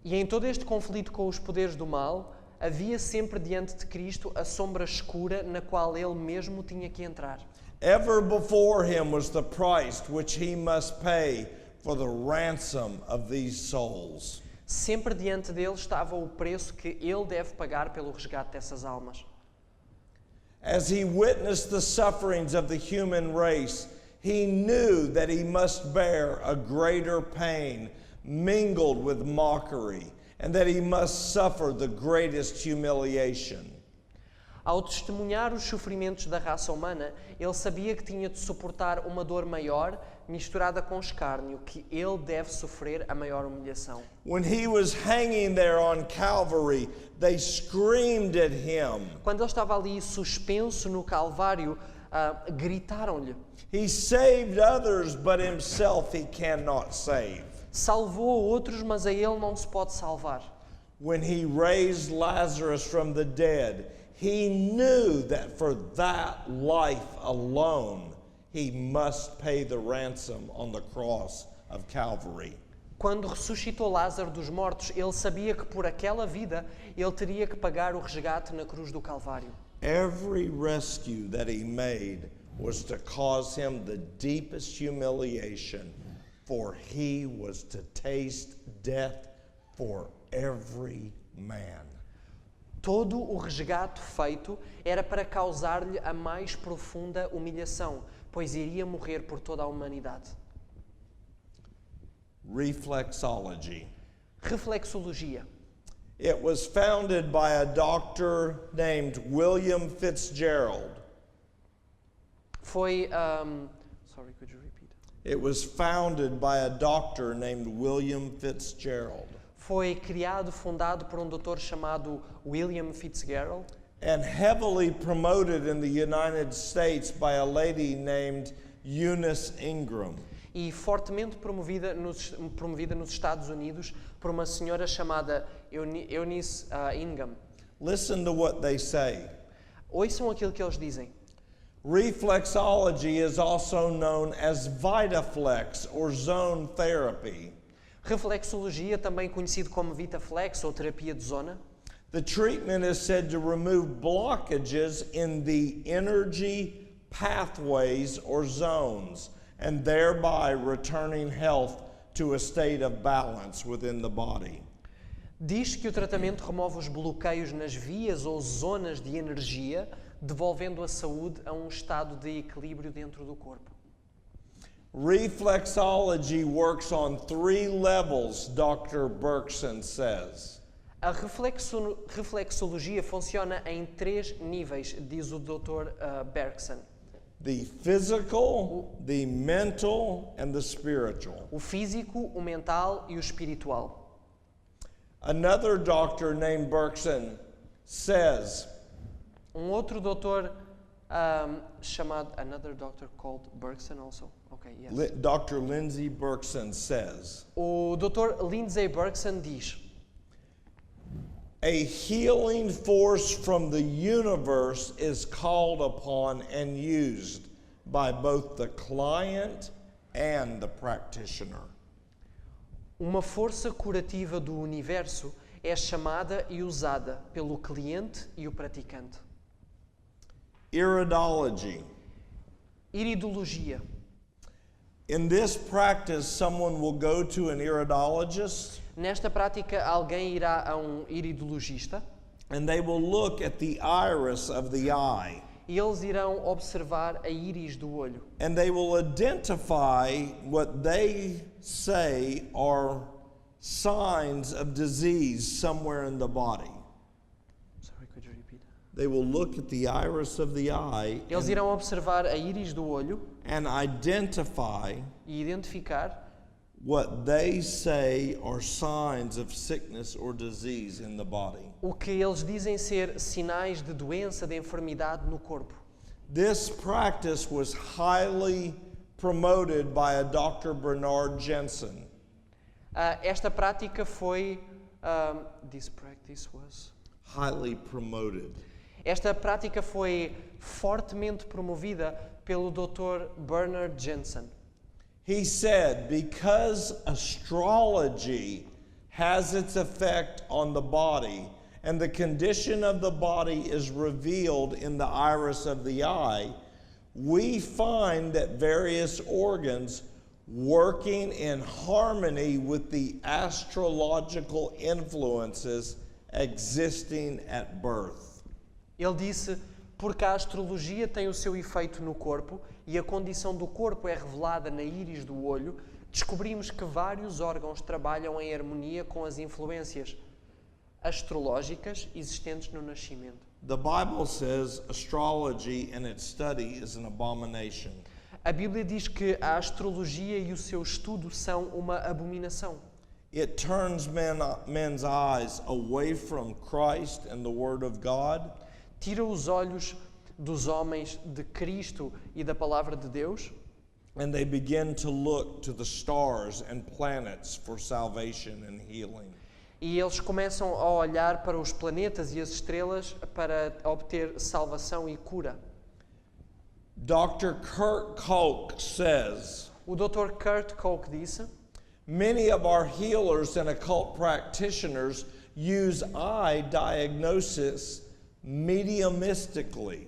E em todo este conflito com os poderes do mal, havia sempre diante de Cristo a sombra escura na qual ele mesmo tinha que entrar. Ever before him was the price which he must pay for the ransom of these souls. Sempre diante dele estava o preço que ele deve pagar pelo resgate dessas almas. As he witnessed the sufferings of the human race, he knew that he must bear a greater pain mingled with mockery, and that he must suffer the greatest humiliation. Ao testemunhar os sofrimentos da raça humana, ele sabia que tinha de suportar uma dor maior, misturada com escárnio, que ele deve sofrer a maior humilhação. When he was hanging there on Calvary, they screamed at him. Quando ele estava ali suspenso no Calvário, gritaram-lhe. He saved others, but himself he cannot save. Salvou outros, mas a ele não se pode salvar. When he raised Lazarus from the dead, he knew that for that life alone, he must pay the ransom on the cross of Calvary. Quando ressuscitou Lázaro dos mortos, ele sabia que por aquela vida ele teria que pagar o resgate na cruz do Calvário. Every rescue that he made was to cause him the deepest humiliation, for he was to taste death for every man. Todo o resgate feito era para causar-lhe a mais profunda humilhação, pois iria morrer por toda a humanidade. Reflexology. Reflexologia. It was founded by a doctor named William Fitzgerald. Foi... sorry, could you repeat? It was founded by a doctor named William Fitzgerald. Foi fundado por doutor chamado William Fitzgerald. And heavily promoted in the United States by a lady named Eunice Ingram. E fortemente promovida nos Estados Unidos por uma senhora chamada Eunice Ingham. Listen to what they say. Ouçam aquilo que eles dizem. Reflexology is also known as VitaFlex or zone therapy. Reflexologia, também conhecido como VitaFlex ou terapia de zona. The treatment is said to remove blockages in the energy pathways or zones, and thereby returning health to a state of balance within the body. Diz que o tratamento remove os bloqueios nas vias ou zonas de energia, devolvendo a saúde a estado de equilíbrio dentro do corpo. Reflexology works on 3 levels, Dr. Berkson says. A reflexologia funciona em 3 níveis, diz o Dr. Berkson. The physical, the mental, and the spiritual. O físico, o mental e o espiritual. Another doctor named Berkson says, Outro doutor chamado, another doctor called Berkson also. Okay, yes. Dr. Lindsay Berkson says, O Dr. Lindsay Berkson diz: a healing force from the universe is called upon and used by both the client and the practitioner. Uma força curativa do universo é chamada e usada pelo cliente e o praticante. Iridology. Iridologia. In this practice, someone will go to an iridologist Nesta prática, alguém irá a iridologista and they will look at the iris of the eye. e eles irão observar a íris do olho. And they will identify what they say are signs of disease somewhere in the body. Sorry, could you repeat? They will look at the iris of the eye Eles irão observar a íris do olho and identify e identificar what they say are signs of sickness or disease in the body. o que eles dizem ser sinais de doença, de enfermidade no corpo. This practice was highly promoted by a Dr. Bernard Jensen. Esta prática foi this practice was Highly promoted. Esta prática foi fortemente promovida pelo Dr. Bernard Jensen. He said, because astrology has its effect on the body, and the condition of the body is revealed in the iris of the eye, we find that various organs working in harmony with the astrological influences existing at birth. Ele disse, porque a astrologia tem o seu efeito no corpo e a condição do corpo é revelada na íris do olho, descobrimos que vários órgãos trabalham em harmonia com as influências astrológicas existentes no nascimento. The Bible says astrology and its study is an abomination. A Bíblia diz que a astrologia e o seu estudo são uma abominação. It turns men's eyes away from Christ and the Word of God. Tira os olhos dos homens de Cristo e da Palavra de Deus And they begin to look to the stars and planets for salvation and healing. e eles começam a olhar para os planetas e as estrelas para obter salvação e cura. Dr. Kurt Koch says, O Dr. Kurt Koch disse: many of our healers and occult practitioners use eye diagnosis mediumistically.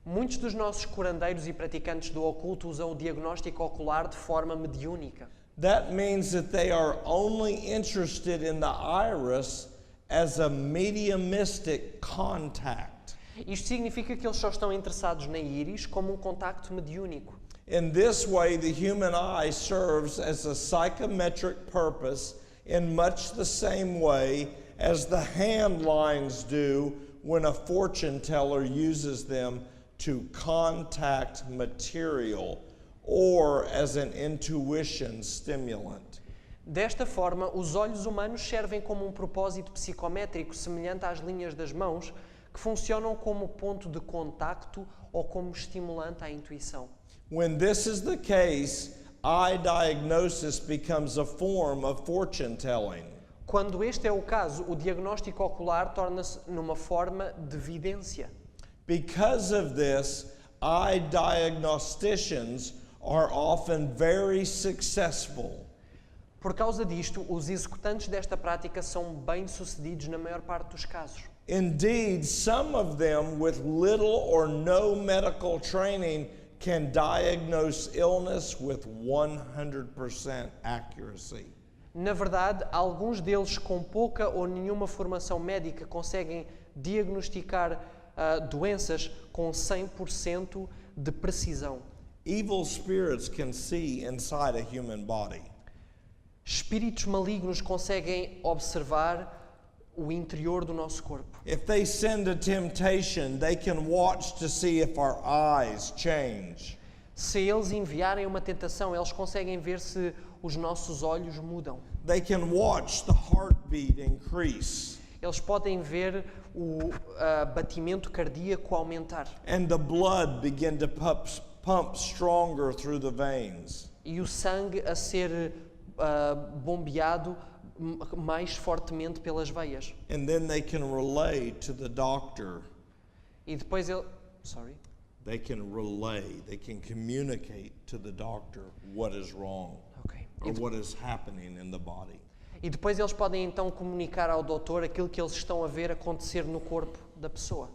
muitos dos nossos curandeiros e praticantes do oculto usam o diagnóstico ocular de forma mediúnica. That means that they are only interested in the iris as a mediumistic contact. Isto significa que eles só estão interessados na íris como um contacto mediúnico. In this way, the human eye serves as a psychometric purpose in much the same way as the hand lines do when a fortune teller uses them to contact material or as an intuition stimulant. Desta forma, os olhos humanos servem como um propósito psicométrico semelhante às linhas das mãos, que funcionam como ponto de contacto ou como estimulante à intuição. When this is the case, eye diagnosis becomes a form of fortune telling. Quando este é o caso, o diagnóstico ocular torna-se numa forma de vidência. Because of this, eye diagnosticians are often very successful. Por causa disto, os executantes desta prática são bem-sucedidos na maior parte dos casos. Indeed, some of them with little or no medical training can diagnose illness with 100% accuracy. Na verdade, alguns deles com pouca ou nenhuma formação médica conseguem diagnosticar doenças com 100% de precisão. Evil spirits can see inside a human body. Espíritos malignos conseguem observar o interior do nosso corpo. If they send a temptation, they can watch to see if our eyes change. Se eles enviarem uma tentação, eles conseguem ver se os nossos olhos mudam. They can watch the heartbeat increase Eles podem ver o batimento cardíaco aumentar and the blood begin to pump stronger through the veins. e o sangue a ser bombeado mais fortemente pelas veias. And then they can relay to the doctor. E depois ele... Sorry. They can relay, they can communicate to the doctor what is wrong Ok. or what is happening in the body. E depois eles podem então comunicar ao doutor aquilo que eles estão a ver acontecer no corpo da pessoa.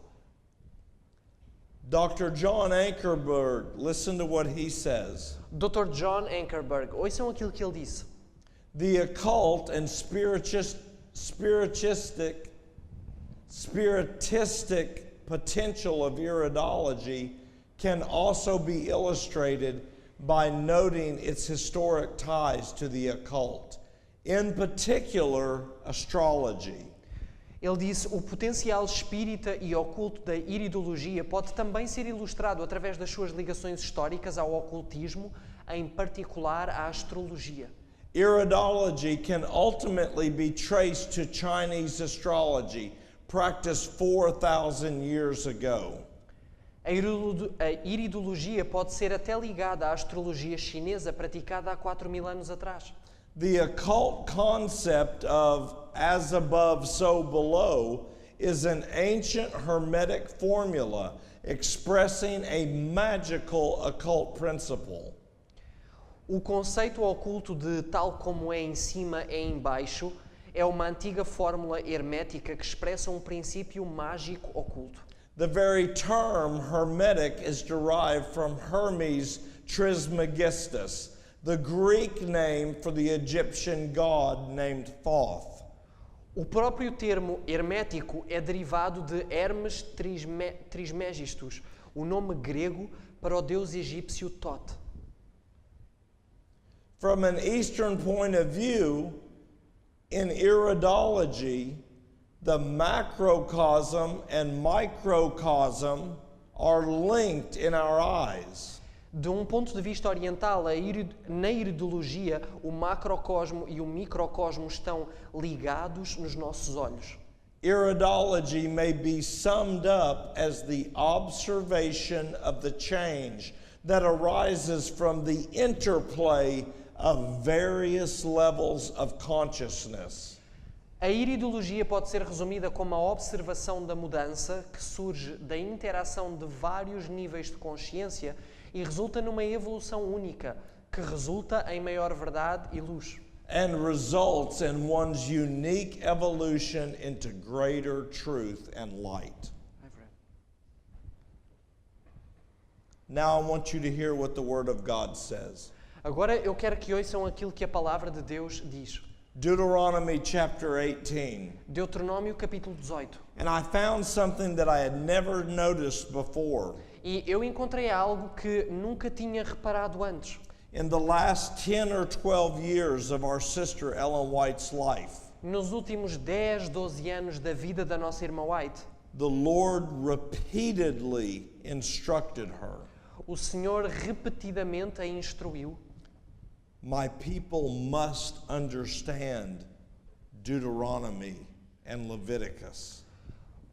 Dr. John Ankerberg, listen to what he says. Dr. John Ankerberg, ouçam aquilo que ele disse. The occult and spiritistic potential of iridology can also be illustrated by noting its historic ties to the occult, in particular astrology. Ele disse: o potencial espírita e oculto da iridologia pode também ser ilustrado através das suas ligações históricas ao ocultismo, em particular à astrologia. Iridology can ultimately be traced to Chinese astrology, practiced 4,000 years ago. A iridologia pode ser até ligada à astrologia chinesa praticada há 4.000 anos atrás. The occult concept of as above, so below is an ancient Hermetic formula expressing a magical occult principle. O conceito oculto de tal como é em cima é em baixo é uma antiga fórmula hermética que expressa um princípio mágico oculto. The very term Hermetic is derived from Hermes Trismegistus, the Greek name for the Egyptian god named Thoth. O próprio termo hermético é derivado de Hermes Trismegistus, o nome grego para o deus egípcio Thoth. From an Eastern point of view, in iridology, the macrocosm and microcosm are linked in our eyes. De um ponto de vista oriental, na iridologia, o macrocosmo e o microcosmo estão ligados nos nossos olhos. Iridology may be summed up as the observation of the change that arises from the interplay of various levels of consciousness. A iridologia pode ser resumida como a observação da mudança que surge da interação de vários níveis de consciência e resulta numa evolução única, que resulta em maior verdade e luz. And results in one's unique evolution into greater truth and light. Now I want you to hear what the Word of God says. Agora eu quero que ouçam aquilo que a palavra de Deus diz. Deuteronomy chapter 18. Deuteronômio capítulo 18. And I found something that I had never noticed before. E eu encontrei algo que nunca tinha reparado antes. In the last 10 or 12 years of our sister Ellen White's life, Nos últimos 10, 12 anos da vida da nossa irmã White, the Lord repeatedly instructed her, o Senhor repetidamente a instruiu: my people must understand Deuteronomy and Leviticus.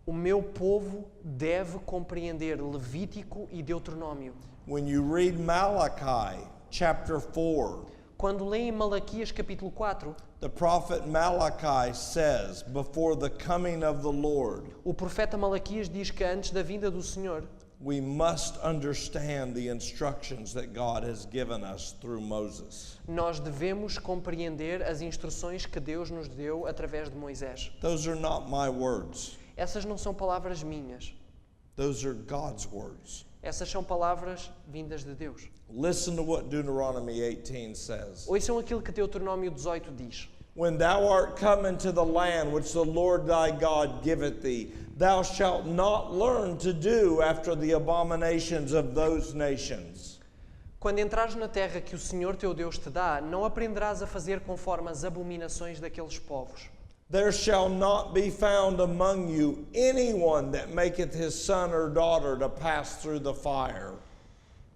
o meu povo deve compreender Levítico e Deuteronômio. When you read Malachi chapter 4, Quando leem Malaquias capítulo 4, the prophet Malachi says, before the coming of the Lord, o profeta Malaquias diz que antes da vinda do Senhor, we must understand the instructions that God has given us through Moses. nós devemos compreender as instruções que Deus nos deu através de Moisés. Those are not my words. Essas não são palavras minhas. Those are God's words. Essas são palavras vindas de Deus. Listen to what Deuteronomy 18 says. Ouçam aquilo que Deuteronômio 18 diz. When thou art come into the land which the Lord thy God giveth thee, thou shalt not learn to do after the abominations of those nations. Quando entrares na terra que o Senhor teu Deus te dá, não aprenderás a fazer conforme as abominações daqueles povos. There shall not be found among you anyone that maketh his son or daughter to pass through the fire,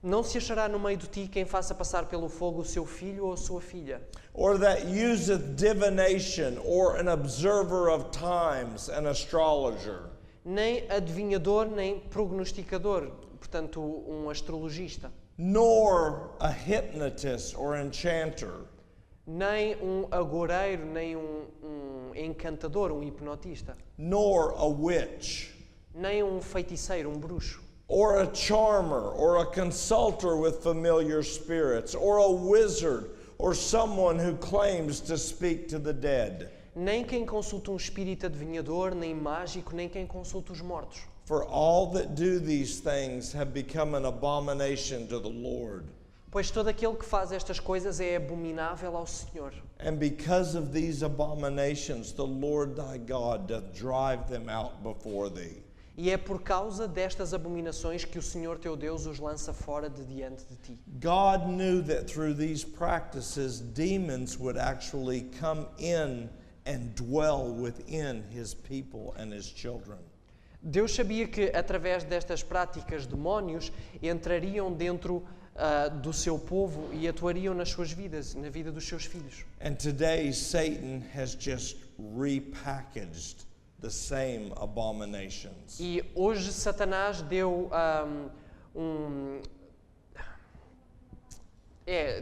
Não se achará no meio de ti quem faça passar pelo fogo o seu filho ou a sua filha, or that useth divination, or an observer of times, an astrologer, nem adivinhador, nem prognosticador, portanto, um astrologista, nor a hypnotist or enchanter, nem um agoureiro, nem um encantador, um hipnotista, nor a witch, nem um feiticeiro, um bruxo, or a charmer, or a consulter with familiar spirits, or a wizard, or someone who claims to speak to the dead. nem quem consulta espírito adivinhador, nem mágico, nem quem consulta os mortos. For all that do these things have become an abomination to the Lord. Pois todo aquele que faz estas coisas é abominável ao Senhor. And because of these abominations, the Lord thy God doth drive them out before thee. E é por causa destas abominações que o Senhor teu Deus os lança fora de diante de ti. God knew that through these practices, demons would actually come in and dwell within his people and his children. Deus sabia que através destas práticas demónios entrariam dentro do seu povo e atuariam nas suas vidas, na vida dos seus filhos. And today Satan has just repackaged the same abominations. E hoje Satanás deu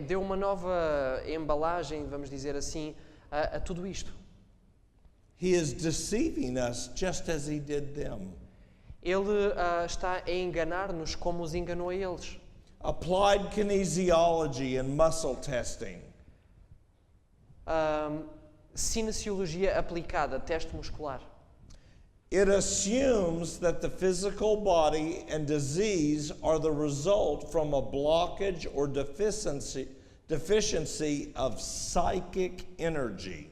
deu uma nova embalagem, vamos dizer assim, a tudo isto. He is deceiving us just as he did them. Ele está a enganar-nos como os enganou a eles. Applied kinesiology and muscle testing. Cinesiologia aplicada, teste muscular. It assumes that the physical body and disease are the result from a blockage or deficiency of psychic energy.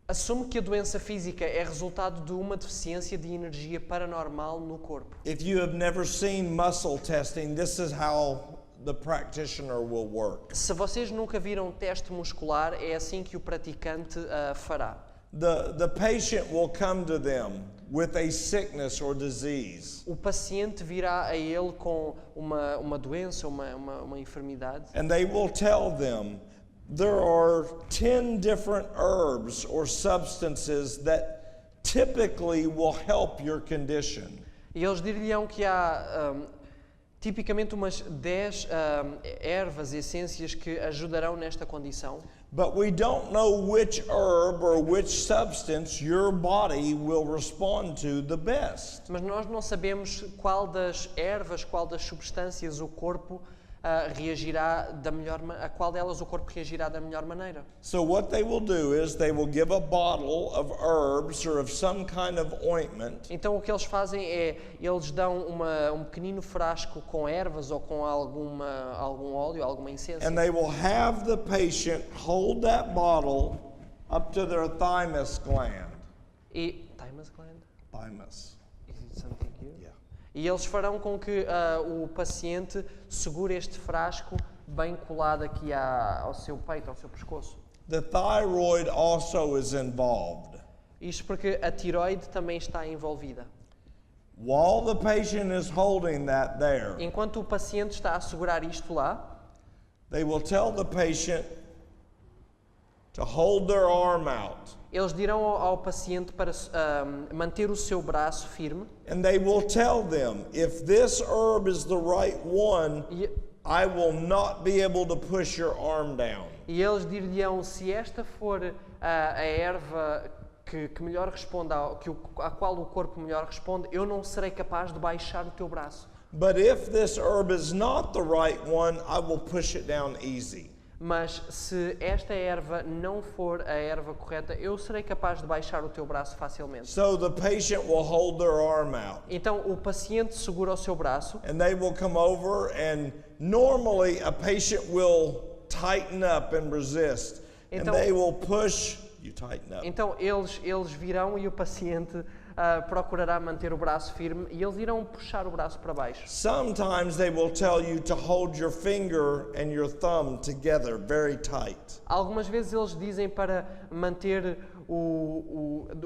Assume que a doença física é resultado de uma deficiência de energia paranormal no corpo. If you have never seen muscle testing, this is how the practitioner will work. Se vocês nunca viram teste muscular, é assim que o praticante fará. The patient will come to them with a sickness or disease. O paciente virá a ele com uma doença, uma enfermidade. And they will tell them there are 10 different herbs or substances that typically will help your condition. E eles dir-lhe-ão que há tipicamente umas 10 ervas e essências que ajudarão nesta condição. But we don't know which herb or which substance your body will respond to the best. Mas nós não sabemos qual das ervas, qual das substâncias o corpo reagirá da melhor a qual delas o corpo reagirá da melhor maneira. So what they will do is they will give a bottle of herbs or of some kind of ointment. Então o que eles fazem é eles dão um pequenino frasco com ervas ou com algum óleo, alguma essência. And they will have the patient hold that bottle up to their thymus gland. E thymus gland? Thymus. Is it something here? Yeah. E eles farão com que o paciente segure este frasco bem colado aqui ao seu peito, ao seu pescoço. The thyroid also is involved. Isto porque a tiroide também está envolvida. While the patient is holding that there, Enquanto o paciente está a segurar isto lá, they will tell the patient to hold their arm out. eles dirão ao paciente para manter o seu braço firme. And they will tell them, if this herb is the right one, I will not be able to push your arm down. E eles dir-lhe-ão, se esta for a erva que melhor responde, à qual o corpo melhor responde, eu não serei capaz de baixar o teu braço. But if this herb is not the right one, I will push it down easy. Mas se esta erva não for a erva correta, eu serei capaz de baixar o teu braço facilmente. So the patient will hold their arm out. Então o paciente segura o seu braço. And they will come over, and normally a patient will tighten up and resist. And they will push, you tighten up. Então eles virão e o paciente procurará manter o braço firme e eles irão puxar o braço para baixo. Sometimes they will tell you to hold your finger and your thumb together very tight. Algumas vezes eles dizem para manter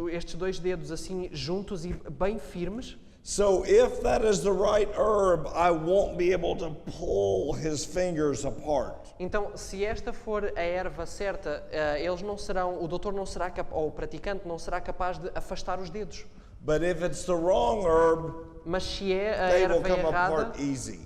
estes dois dedos assim juntos e bem firmes. So if that is the right herb, I won't be able to pull his fingers apart. Então, se esta for a erva certa, o doutor não será ou o praticante não será capaz de afastar os dedos. But if it's the wrong herb, Mas se é a they will erva come errada, apart easy.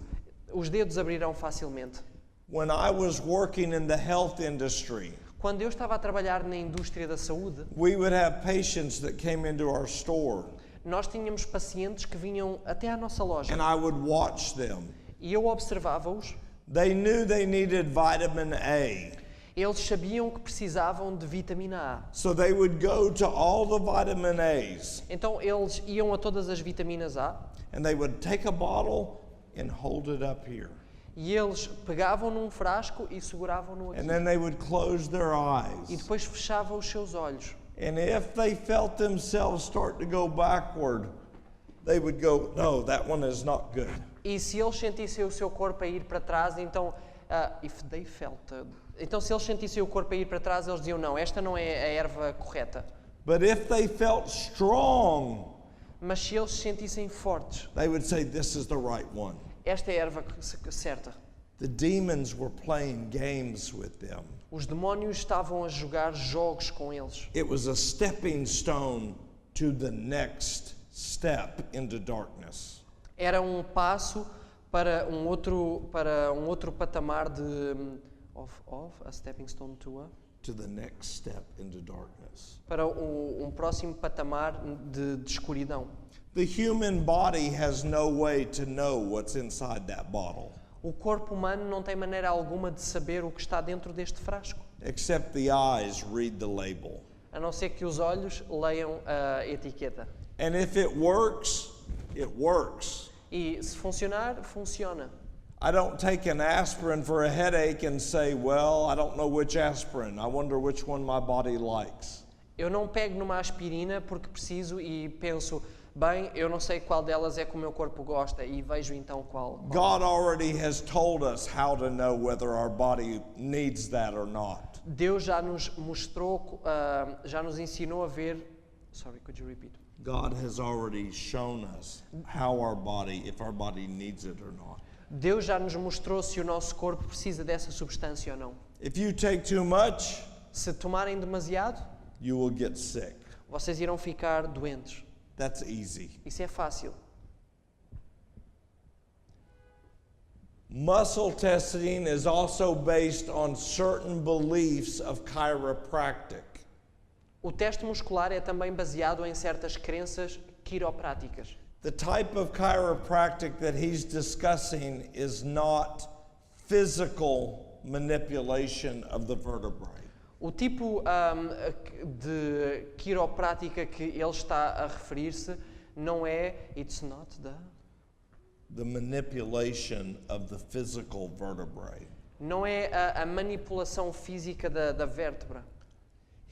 os dedos abrirão facilmente. When I was working in the health industry, Quando eu estava a trabalhar na indústria da saúde, we would have patients that came into our store, nós tínhamos pacientes que vinham até à nossa loja and I would watch them. e eu observava-os. They knew they needed vitamin A, Eles sabiam que precisavam de vitamina A. so they would go to all the vitamin A's, Então eles iam a todas as vitaminas A and they would take a bottle and hold it up here. e eles pegavam num frasco e seguravam-no And aqui. then they would close their E eyes. depois fechavam os seus olhos. And if they felt themselves start to go backward, they would go, no, that one is not good. E se eles sentissem o seu corpo a ir para trás, então, então se eles sentissem o corpo a ir para trás, eles diziam, não, esta não é a erva correta. But if they felt strong, Mas se eles se sentissem fortes, they would say, this is the right one. esta é a erva certa. The demons were playing games with them. Os demónios estavam a jogar jogos com eles. It was a stepping stone to the next step into darkness. Era um passo para um outro patamar de a stepping stone To the next step into darkness. para um próximo patamar de escuridão. The human body has no way to know what's inside that bottle, O corpo humano não tem maneira alguma de saber o que está dentro deste frasco, except the eyes read the label. a não ser que os olhos leiam a etiqueta. And if it works, it works. E se funcionar, funciona. I don't take an aspirin for a headache and say, well, I don't know which aspirin. I wonder which one my body likes. Eu não pego numa aspirina porque preciso e penso, bem, eu não sei qual delas é que o meu corpo gosta e vejo então qual. God already has told us how to know whether our body needs that or not. Deus já nos mostrou, já nos ensinou a ver. Sorry, could you repeat? God has already shown us how our body, if our body needs it or not. Deus já nos mostrou se o nosso corpo precisa dessa substância ou não. If you take too much, Se tomarem demasiado, you will get sick. vocês irão ficar doentes. That's easy. Isso é fácil. Muscle testing is also based on certain beliefs of chiropractic. O teste muscular é também baseado em certas crenças quiropráticas. The type of chiropractic that he's discussing is not physical manipulation of the vertebrae. O tipo de quiroprática que ele está a referir-se não é it's not The manipulation of the physical vertebrae. não é a manipulação física da vértebra.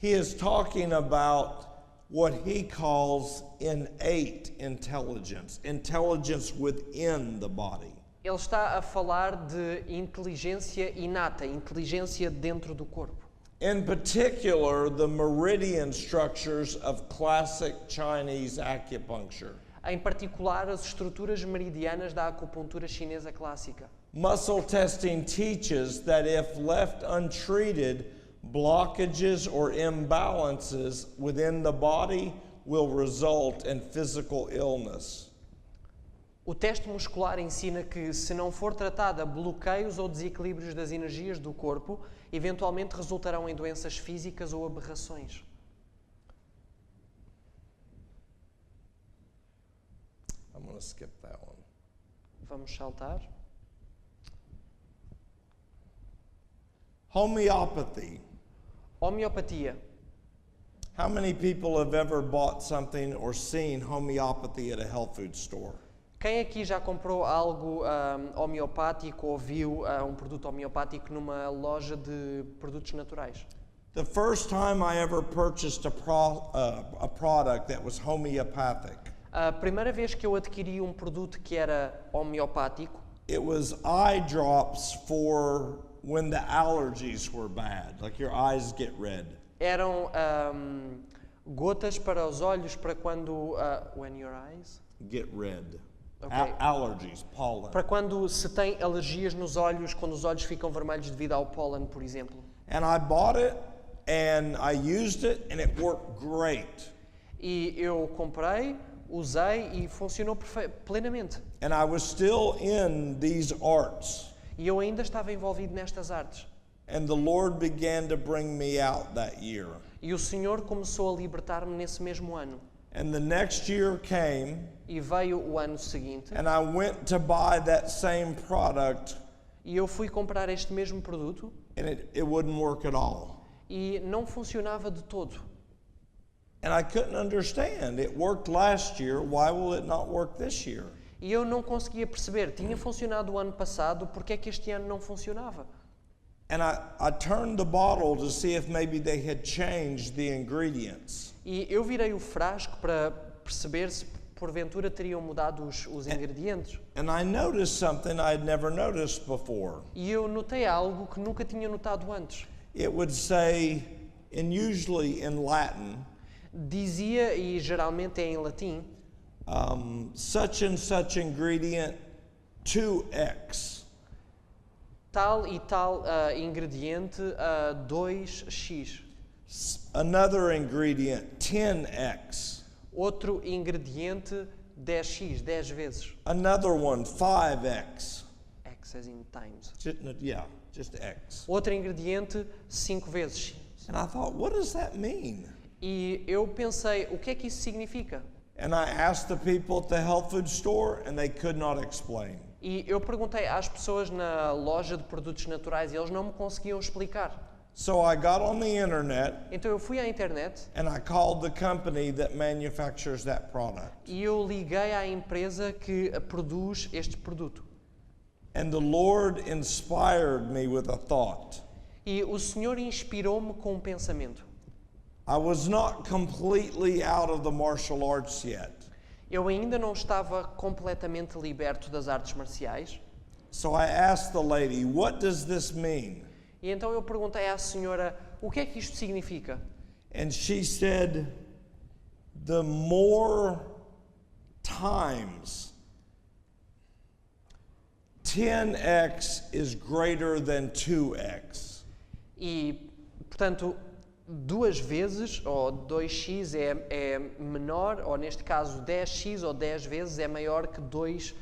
He is talking about what he calls innate intelligence, intelligence within the body. Ele está a falar de inteligência inata, inteligência dentro do corpo. In particular, the meridian structures of classic Chinese acupuncture. Em particular, as estruturas meridianas da acupuntura chinesa clássica. Muscle testing teaches that if left untreated, blockages or imbalances within the body will result in physical illness. O teste muscular ensina que, se não for tratada, bloqueios ou desequilíbrios das energias do corpo eventualmente resultarão em doenças físicas ou aberrações. I'm going to skip that one. Vamos saltar. Homeopathy. Homeopatia. How many people have ever bought something or seen homeopathy at a health food store? Quem aqui já comprou algo homeopático ou viu um produto homeopático numa loja de produtos naturais? The first time I ever purchased a product that was homeopathic, A primeira vez que eu adquiri um produto que era homeopático, it was eye drops for when the allergies were bad, like your eyes get red. eram gotas para os olhos para quando when your eyes, Get red. Okay. Allergies, pollen. para quando se tem alergias nos olhos, quando os olhos ficam vermelhos devido ao pólen, por exemplo. And I bought it and I used it and it worked great. E eu comprei, usei e funcionou plenamente. And I was still in these arts. E eu ainda estava envolvido nestas artes. And the Lord began to bring me out that year. E o Senhor começou a libertar-me nesse mesmo ano. And the next year came, E veio o ano seguinte, and I went to buy that same product, e eu fui comprar este mesmo produto, and it wouldn't work at all. e não funcionava de todo. And I couldn't understand. It worked last year. Why will it not work this year? E eu não conseguia perceber. Tinha funcionado o ano passado, porque é que este ano não funcionava? And I turned the bottle to see if maybe they had changed the ingredients. E eu virei o frasco para perceber se porventura teriam mudado os ingredientes. And I noticed something I'd never noticed before. E eu notei algo que nunca tinha notado antes. It would say, and usually in Latin, Dizia, e geralmente é em latim, such and such ingredient 2x. tal e tal ingrediente 2x. Another ingredient 10x. Outro ingrediente 10x, 10 vezes. Another one 5x. X as in times. Just x. Outro ingrediente 5 vezes. And I thought, what does that mean? E eu pensei, o que é que isso significa? And I asked the people at the health food store, and they could not explain. E eu perguntei às pessoas na loja de produtos naturais e eles não me conseguiam explicar. So I got on the internet, Então eu fui à internet and I called the company that manufactures that product. e eu liguei à empresa que produz este produto. And the Lord inspired me with a thought. E o Senhor inspirou-me com um pensamento. I was not completely out of the martial arts yet. Eu ainda não estava completamente liberto das artes marciais. So I asked the lady, what does this mean? E então eu perguntei à senhora, o que é que isto significa? And she said, the more times 10x is greater than 2x. E, portanto, 2 vezes, ou 2x é menor, ou neste caso 10x ou 10 vezes é maior que 2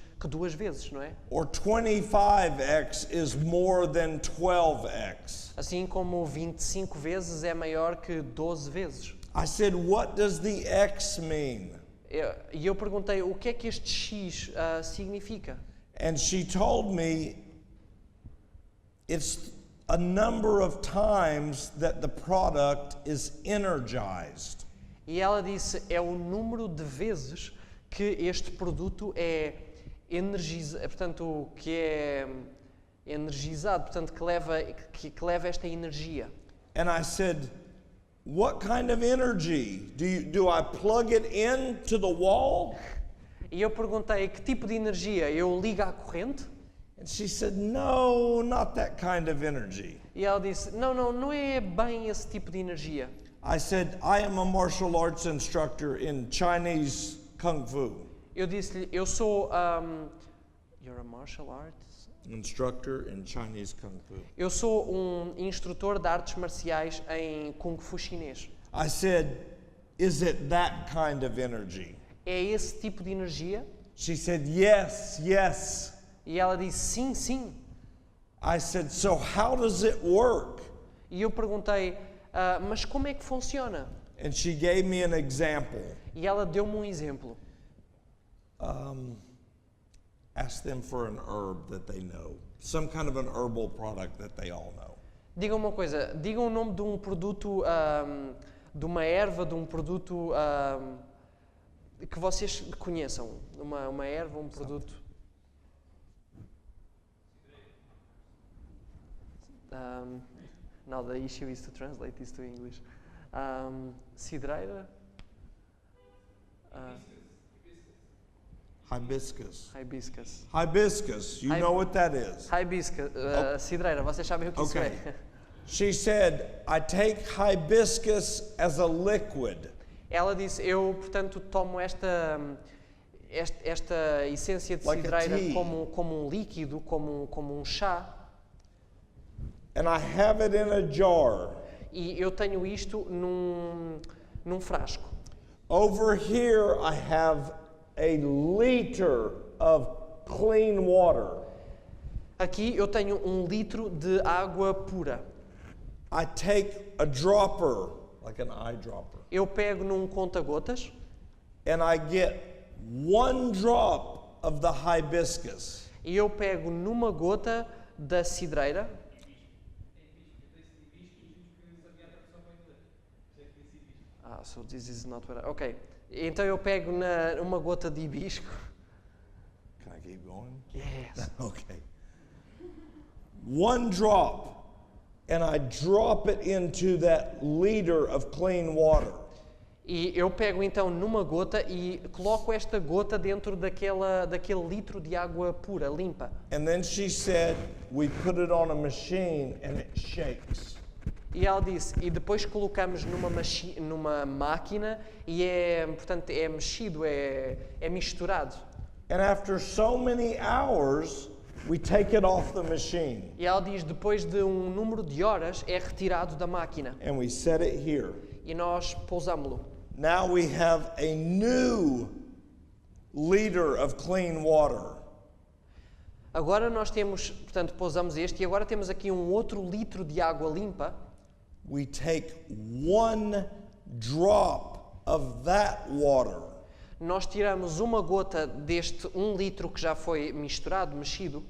vezes, não é? Or 25x is more than 12x. Assim como 25 vezes é maior que 12 vezes. I said, what does the x mean? E eu perguntei, o que é que este x significa? And she told me it's a number of times that the product is energized. E ela disse, é o número de vezes que este produto é energizado, portanto, que é energizado, portanto, que leva esta energia. And I said, what kind of energy? Do I plug it into the wall? E eu perguntei, que tipo de energia? Eu ligo à corrente? And she said, no, not that kind of energy. E ela disse, não é bem esse tipo de energia. I said, I am a martial arts instructor in Chinese Kung Fu. Eu disse-lhe, eu sou you're a martial arts? Instructor in Chinese Kung Fu. Eu sou um instrutor de artes marciais em Kung Fu chinês. I said, is it that kind of energy? É esse tipo de energia? She said, yes, yes. E ela disse, sim. I said, so how does it work? E eu perguntei, mas como é que funciona? And she gave me an example. E ela deu-me um exemplo. Ask them for an herb that they know. Some kind of an herbal product that they all know. Digam uma coisa, digam o nome de um produto, de uma erva, de um produto que vocês conheçam. Uma erva, um produto. Now the issue is to translate this to English. Cidreira? Hibiscus. Hibiscus. Hibiscus, you know what that is. Hibiscus, cidreira, vocês sabem o que isso Okay. é? She said, I take hibiscus as a liquid. Ela disse, eu, portanto, tomo esta essência de Like a cidreira tea. como um líquido, como um chá, And I have it in a jar. e eu tenho isto num frasco. Over here, I have a liter of clean water. Aqui eu tenho 1 litro de água pura. I take a dropper, like an eyedropper, Eu pego num conta-gotas and I get 1 drop of the hibiscus. e eu pego numa gota da cidreira. So this is not what Ok. Então eu pego uma gota de hibisco. Can I keep going? Yes. Okay. 1 drop, and I drop it into that liter of clean water. E eu pego então numa gota e coloco esta gota dentro daquele litro de água pura, limpa. And then she said, we put it on a machine and it shakes. E ela disse, e depois colocamos numa máquina e portanto, é mexido, é misturado. And after so many hours, we take it off the machine E ela diz, depois de um número de horas, é retirado da máquina. and we set it here. E nós pousámo-lo. Now we have a new liter of clean water. Agora nós temos, portanto, pousamos este e agora temos aqui um outro litro de água limpa. We take 1 drop of that water Nós tiramos uma gota deste 1 litro que já foi misturado, mexido,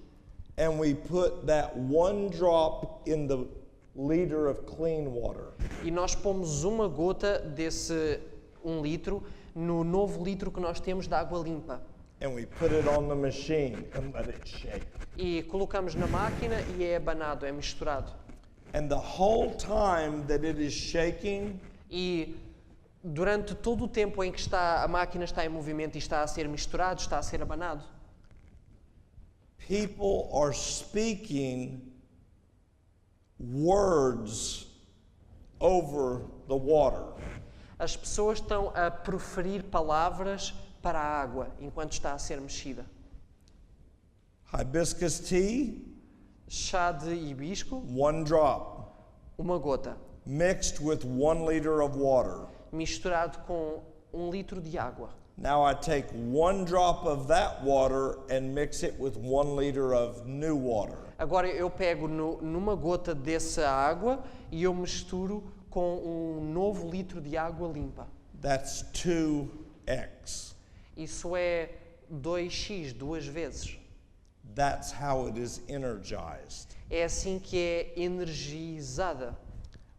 and we put that 1 drop in the liter of clean water. e nós pomos uma gota desse 1 litro no novo litro que nós temos de água limpa. And we put it on the machine and let it shake. E colocamos na máquina e é abanado, é misturado. And the whole time that it is shaking, E durante todo o tempo em que a máquina está em movimento e está a ser misturado, está a ser abanado, people are speaking words over the water. as pessoas estão a proferir palavras para a água enquanto está a ser mexida. Hibiscus tea, Chá de hibisco, 1 drop, uma gota, mixed with 1 liter of water. misturado com 1 litro de água. Now I take 1 drop of that water and mix it with 1 liter of new water. Agora eu pego numa gota dessa água e eu misturo com um novo litro de água limpa. That's 2x. Isso é 2x, 2 vezes. That's how it is energized. É assim que é energizada.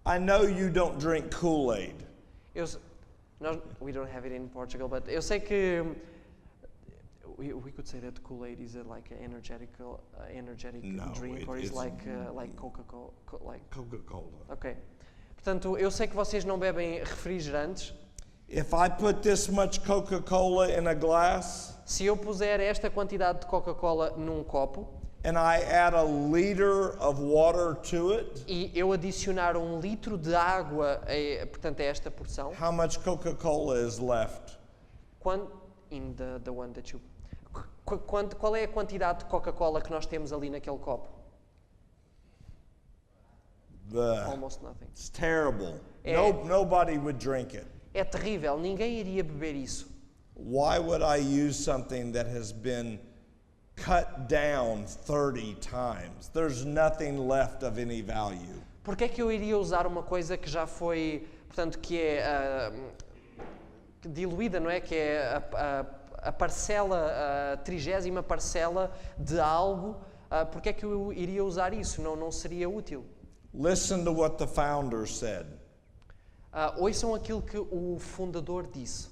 I know you don't drink Kool-Aid. We don't have it in Portugal, but eu sei que we could say that Kool-Aid is like an energetic No, drink, or is it's like Coca-Cola, like. Coca-Cola. Ok. Portanto, eu sei que vocês não bebem refrigerantes. If I put this much Coca-Cola in a glass Se eu puser esta quantidade de Coca-Cola num copo and I add a liter of water to it, e eu adicionar 1 litro de água, portanto, a esta porção, how much Coca-Cola is left? in the one that you, qual é a quantidade de Coca-Cola que nós temos ali naquele copo? Almost nothing. It's terrible. É- Nobody would drink it. É terrível, ninguém iria beber isso. Why would I use something that has been cut down 30 times? There's nothing left of any value. Porque é que eu iria usar uma coisa que já foi, portanto, que é diluída, não é? Que é a parcela, a 30ª parcela de algo. Porque é que eu iria usar isso? Não seria útil. Listen to what the founder said. Ouçam aquilo que o fundador disse.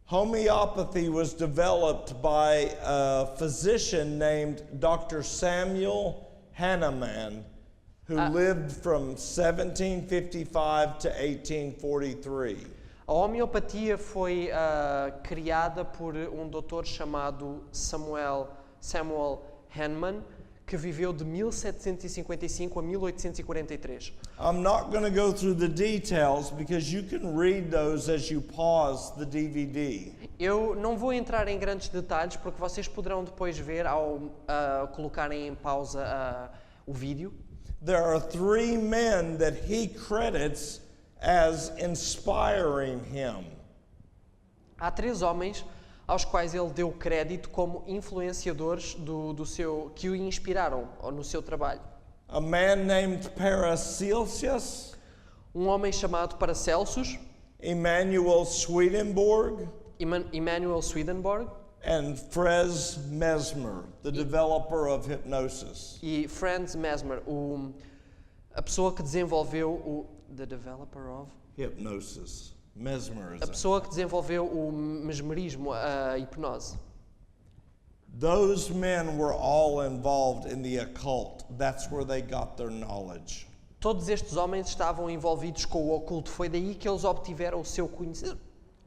Homeopathy was developed by a physician named Dr. Samuel Hahnemann, who lived from 1755 to 1843. A homeopatia foi criada por um doutor chamado Samuel Hahnemann, que viveu de 1755 a 1843. I'm not going to go through the details because you can read those as you pause the DVD. Eu não vou entrar em grandes detalhes porque vocês poderão depois ver ao colocarem em pausa o vídeo. There are 3 men that he credits as inspiring him. Há 3 homens aos quais ele deu crédito como influenciadores que o inspiraram no seu trabalho. a man named Paracelsus, homem chamado Paracelsus, Emanuel Swedenborg, Emanuel Swedenborg and Franz Mesmer, the developer of hypnosis. e Franz Mesmer, a pessoa que desenvolveu the developer of, Hypnosis. a Mesmerism. pessoa que desenvolveu o mesmerismo, a hipnose. Those men were all involved in the occult. That's where they got their knowledge. Todos estes homens estavam envolvidos com o oculto. Foi daí que eles obtiveram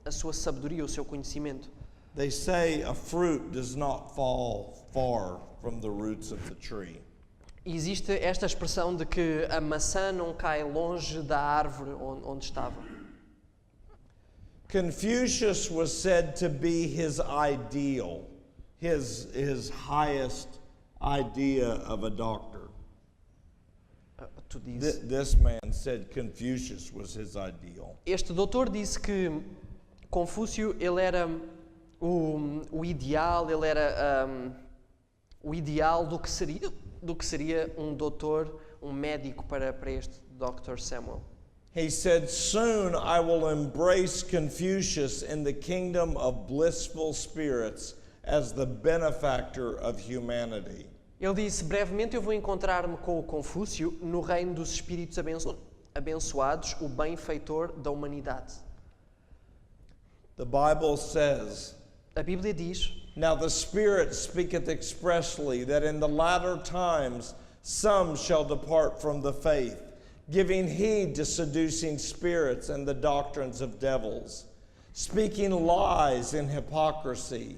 a sua sabedoria, o seu conhecimento. They say a fruit does not fall far from the roots of the tree. E existe esta expressão de que a maçã não cai longe da árvore onde estava. Confucius was said to be his ideal, his highest idea of a doctor. Tu dizes. This man said Confucius was his ideal. Este doutor disse que Confúcio ele era o ideal, ele era o ideal do que seria um doutor, um médico para este Dr. Samuel. He said, "Soon I will embrace Confucius in the kingdom of blissful spirits as the benefactor of humanity." Ele disse, brevemente eu vou encontrar-me com o Confúcio no reino dos espíritos abençoados, o benfeitor da humanidade. The Bible says, A Bíblia diz, "Now the Spirit speaketh expressly that in the latter times some shall depart from the faith, giving heed to seducing spirits and the doctrines of devils, speaking lies in hypocrisy,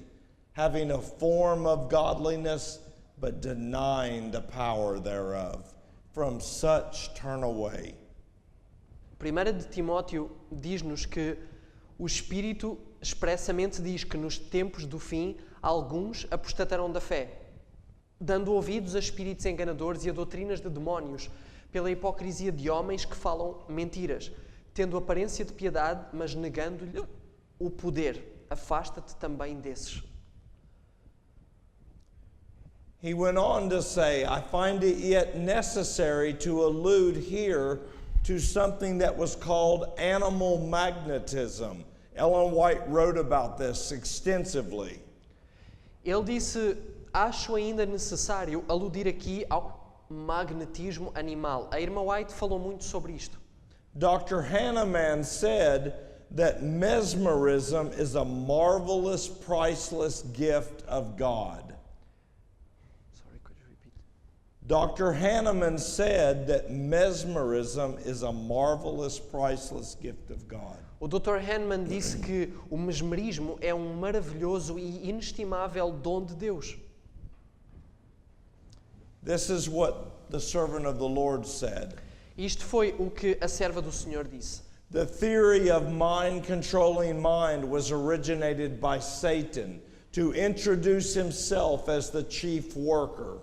having a form of godliness, but denying the power thereof. From such turn away." 1 de Timóteo diz-nos que o Espírito expressamente diz que nos tempos do fim alguns apostatarão da fé, dando ouvidos a espíritos enganadores e a doutrinas de demónios, pela hipocrisia de homens que falam mentiras, tendo aparência de piedade, mas negando-lhe o poder. Afasta-te também desses. He went on to say, "I find it yet necessary to allude here to something that was called animal magnetism." Ellen White wrote about this extensively. Ele disse, acho ainda necessário aludir aqui ao magnetismo animal. A irmã White falou muito sobre isto. Dr. Hahnemann said that mesmerism is a marvelous, priceless gift of God. Sorry, could you repeat? Dr. Hahnemann said that mesmerism is a marvelous, priceless gift of God. O Dr. Hahnemann disse que o mesmerismo é um maravilhoso e inestimável dom de Deus. This is what the servant of the Lord said. Isto foi o que a serva do Senhor disse. The theory of mind controlling mind was originated by Satan to introduce himself as the chief worker.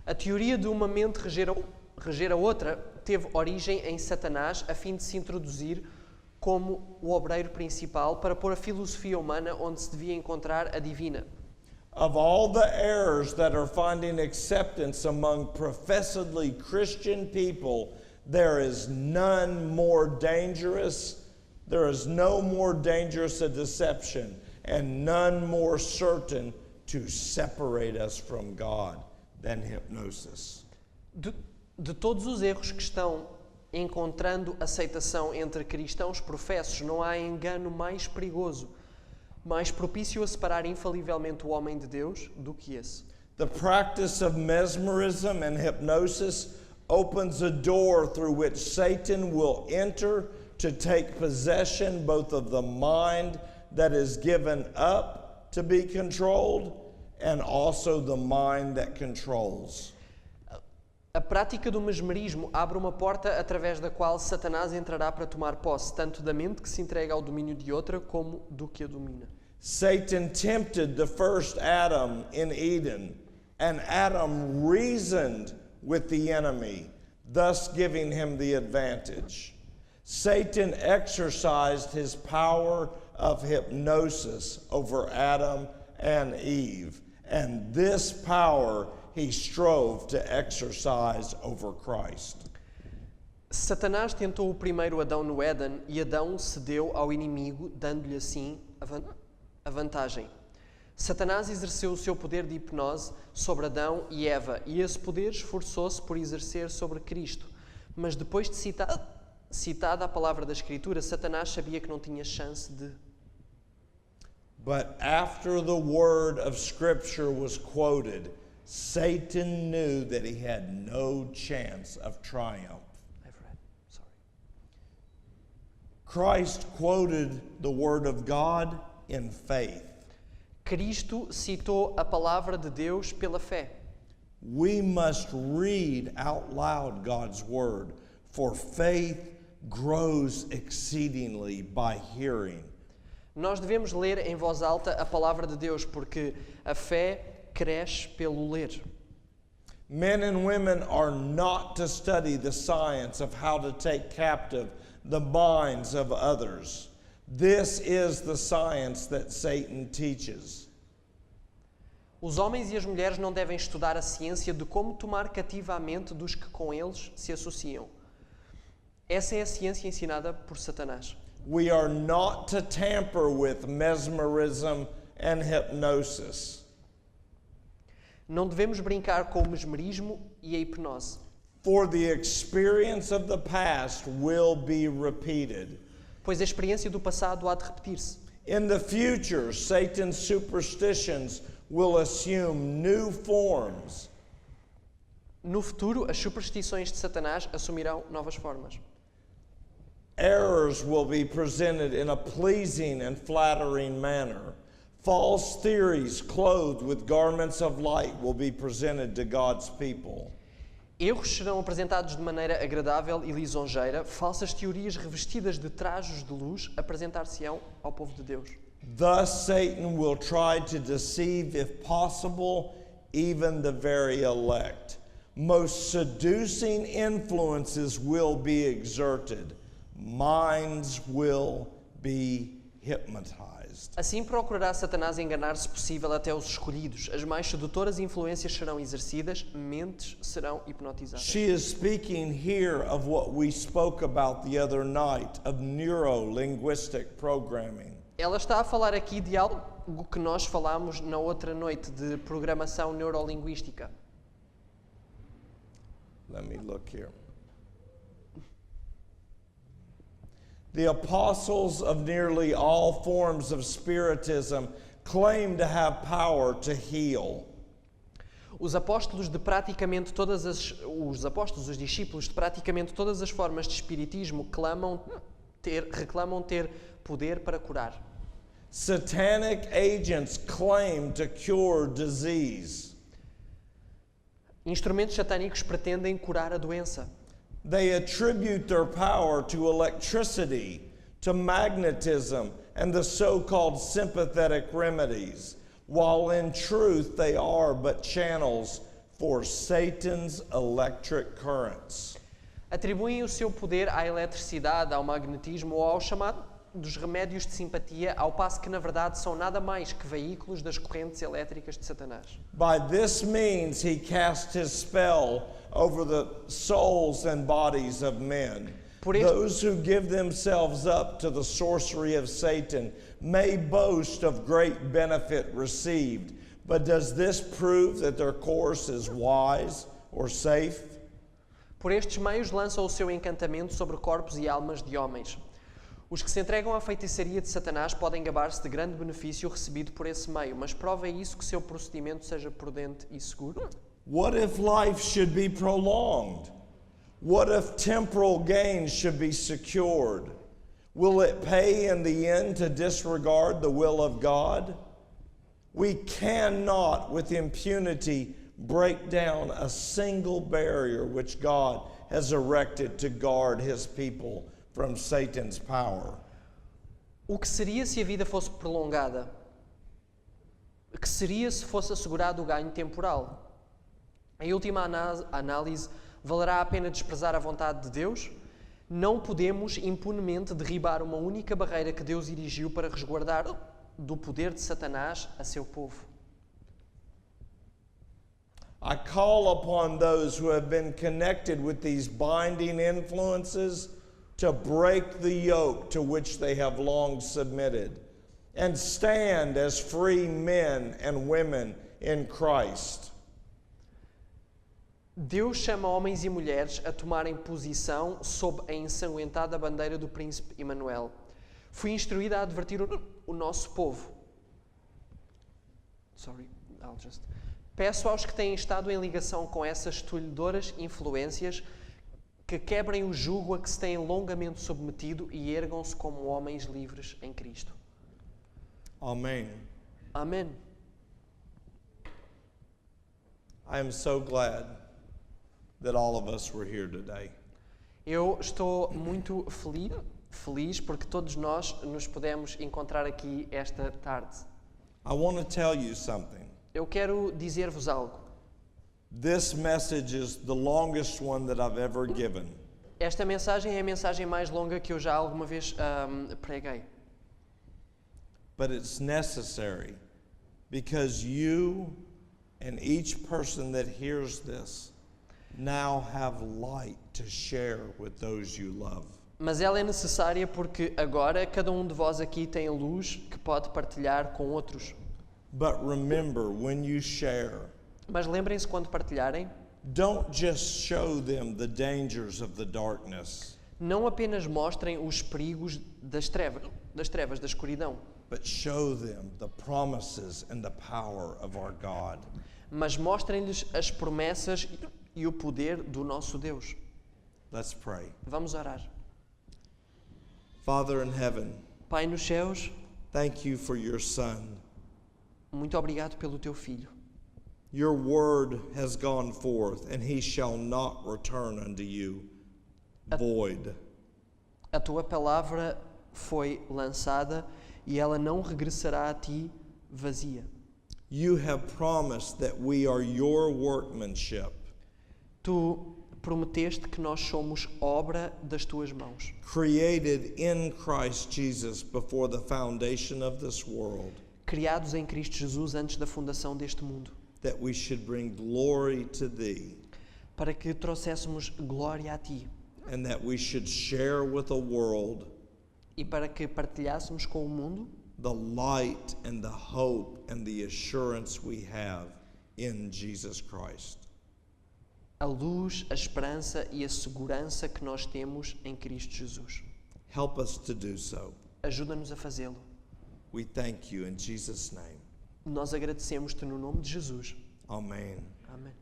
A teoria de uma mente reger a outra teve origem em Satanás a fim de se introduzir como o obreiro principal para pôr a filosofia humana onde se devia encontrar a divina. Of all the errors that are finding acceptance among professedly Christian people, there is none more dangerous, there is no more dangerous a deception, and none more certain to separate us from God than hypnosis. De todos os erros que estão encontrando aceitação entre cristãos professos, não há engano mais perigoso, mais propício a separar infalivelmente o homem de Deus do que esse. The practice of mesmerism and hypnosis opens a door through which Satan will enter to take possession both of the mind that is given up to be controlled and also the mind that controls. A prática do mesmerismo abre uma porta através da qual Satanás entrará para tomar posse tanto da mente que se entrega ao domínio de outra como do que a domina. Satan tempted the first Adam in Eden, and Adam reasoned with the enemy, thus giving him the advantage. Satan exercised his power of hypnosis over Adam and Eve, and this power he strove to exercise over Christ. Satanás tentou o primeiro Adão no Éden e Adão cedeu ao inimigo, dando-lhe assim a vantagem. Satanás exerceu o seu poder de hipnose sobre Adão e Eva e esse poder esforçou-se por exercer sobre Cristo. Mas depois de citada a palavra da Escritura, Satanás sabia que não tinha chance de... But after the word of Scripture was quoted, Satan knew that he had no chance of triumph. I've read. Sorry. Christ quoted the word of God in faith. Cristo citou a palavra de Deus pela fé. We must read out loud God's word, for faith grows exceedingly by hearing. Nós devemos ler em voz alta a palavra de Deus, porque a fé cresce pelo ler. Men and women are not to study the science of how to take captive the minds of others. This is the science that Satan teaches. Os homens e as mulheres não devem estudar a ciência de como tomar cativa a mente dos que com eles se associam. Essa é a ciência ensinada por Satanás. We are not to tamper with mesmerism and hypnosis. Não devemos brincar com o mesmerismo e a hipnose. For the experience of the past will be repeated. Pois a experiência do passado há de repetir-se. In the future, Satan's superstitions will assume new forms. No futuro, as superstições de Satanás assumirão novas formas. Errors will be presented in a pleasing and flattering manner. False theories clothed with garments of light will be presented to God's people. Erros serão apresentados de maneira agradável e lisonjeira, falsas teorias revestidas de trajos de luz apresentar-se-ão ao povo de Deus. Thus Satan will try to deceive, if possible, even the very elect. Most seducing influences will be exerted. Minds will be hypnotized. Assim procurará Satanás enganar, se possível, até os escolhidos. As mais sedutoras influências serão exercidas, mentes serão hipnotizadas. She is speaking here of what we spoke about the other night, of neuro-linguistic programming. Ela está a falar aqui de algo que nós falámos na outra noite, de programação neurolinguística. Let me look here. The apostles of nearly all forms of spiritism claim to have power to heal. Os apóstolos, os discípulos de praticamente todas as formas de espiritismo reclamam ter poder para curar. Satanic agents claim to cure disease. Instrumentos satânicos pretendem curar a doença. They attribute their power to electricity, to magnetism, and the so-called sympathetic remedies, while in truth they are but channels for Satan's electric currents. Atribuem o seu poder à eletricidade, ao magnetismo ou ao chamado dos remédios de simpatia, ao passo que na verdade são nada mais que veículos das correntes elétricas de Satanás. By this means he cast his spell over the souls and bodies of men. Those who give themselves up to the sorcery of Satan may boast of great benefit received, but does this prove that their course is wise or safe? Por estes meios lançam o seu encantamento sobre corpos e almas de homens. Os que se entregam à feitiçaria de Satanás podem gabar-se de grande benefício recebido por esse meio, mas prova é isso que seu procedimento seja prudente e seguro? What if life should be prolonged? What if temporal gains should be secured? Will it pay in the end to disregard the will of God? We cannot with impunity break down a single barrier which God has erected to guard his people from Satan's power. O que seria se a vida fosse prolongada? O que seria se fosse assegurado o ganho temporal? Em última análise, valerá a pena desprezar a vontade de Deus? Não podemos impunemente derribar uma única barreira que Deus erigiu para resguardar do poder de Satanás a seu povo. I call upon those who have been connected with these binding influences to break the yoke to which they have long submitted and stand as free men and women in Christ. Deus chama homens e mulheres a tomarem posição sob a ensanguentada bandeira do príncipe Emanuel. Fui instruída a advertir o nosso povo. Peço aos que têm estado em ligação com essas tolhedoras influências que quebrem o jugo a que se têm longamente submetido e ergam-se como homens livres em Cristo. Amen. Amém. I am so glad that all of us were here today. Eu estou muito feliz porque todos nós nos podemos encontrar aqui esta tarde. I want to tell you something. Eu quero dizer-vos algo. This message is the longest one that I've ever given. Esta mensagem é a mensagem mais longa que eu já alguma vez preguei. But it's necessary because you and each person that hears this now have light to share with those you love. Mas ela é necessária porque agora cada um de vós aqui tem luz que pode partilhar com outros. But remember, when you share, Mas lembrem-se quando partilharem, don't just show them the dangers of the darkness, não apenas mostrem os perigos das trevas, da escuridão, but show them the promises and the power of our God. mas mostrem-lhes as promessas e o poder do nosso Deus. Let's pray. Vamos orar. Father in heaven, Pai nos céus, thank you for your Son. muito obrigado pelo teu Filho. Your word has gone forth, and he shall not return unto you void. A tua palavra foi lançada e ela não regressará a ti vazia. You have promised that we are your workmanship, Tu prometeste que nós somos obra das tuas mãos, created in Christ Jesus before the foundation of this world, criados em Cristo Jesus antes da fundação deste mundo, that we should bring glory to thee, para que trouxéssemos glória a ti and that we should share with the world e para que partilhássemos com o mundo the light and the hope and the assurance we have in Jesus Christ. a luz, a esperança e a segurança que nós temos em Cristo Jesus. Help us to do so. Ajuda-nos a fazê-lo. We thank you in Jesus' name. Nós agradecemos-te no nome de Jesus. Amen. Amém.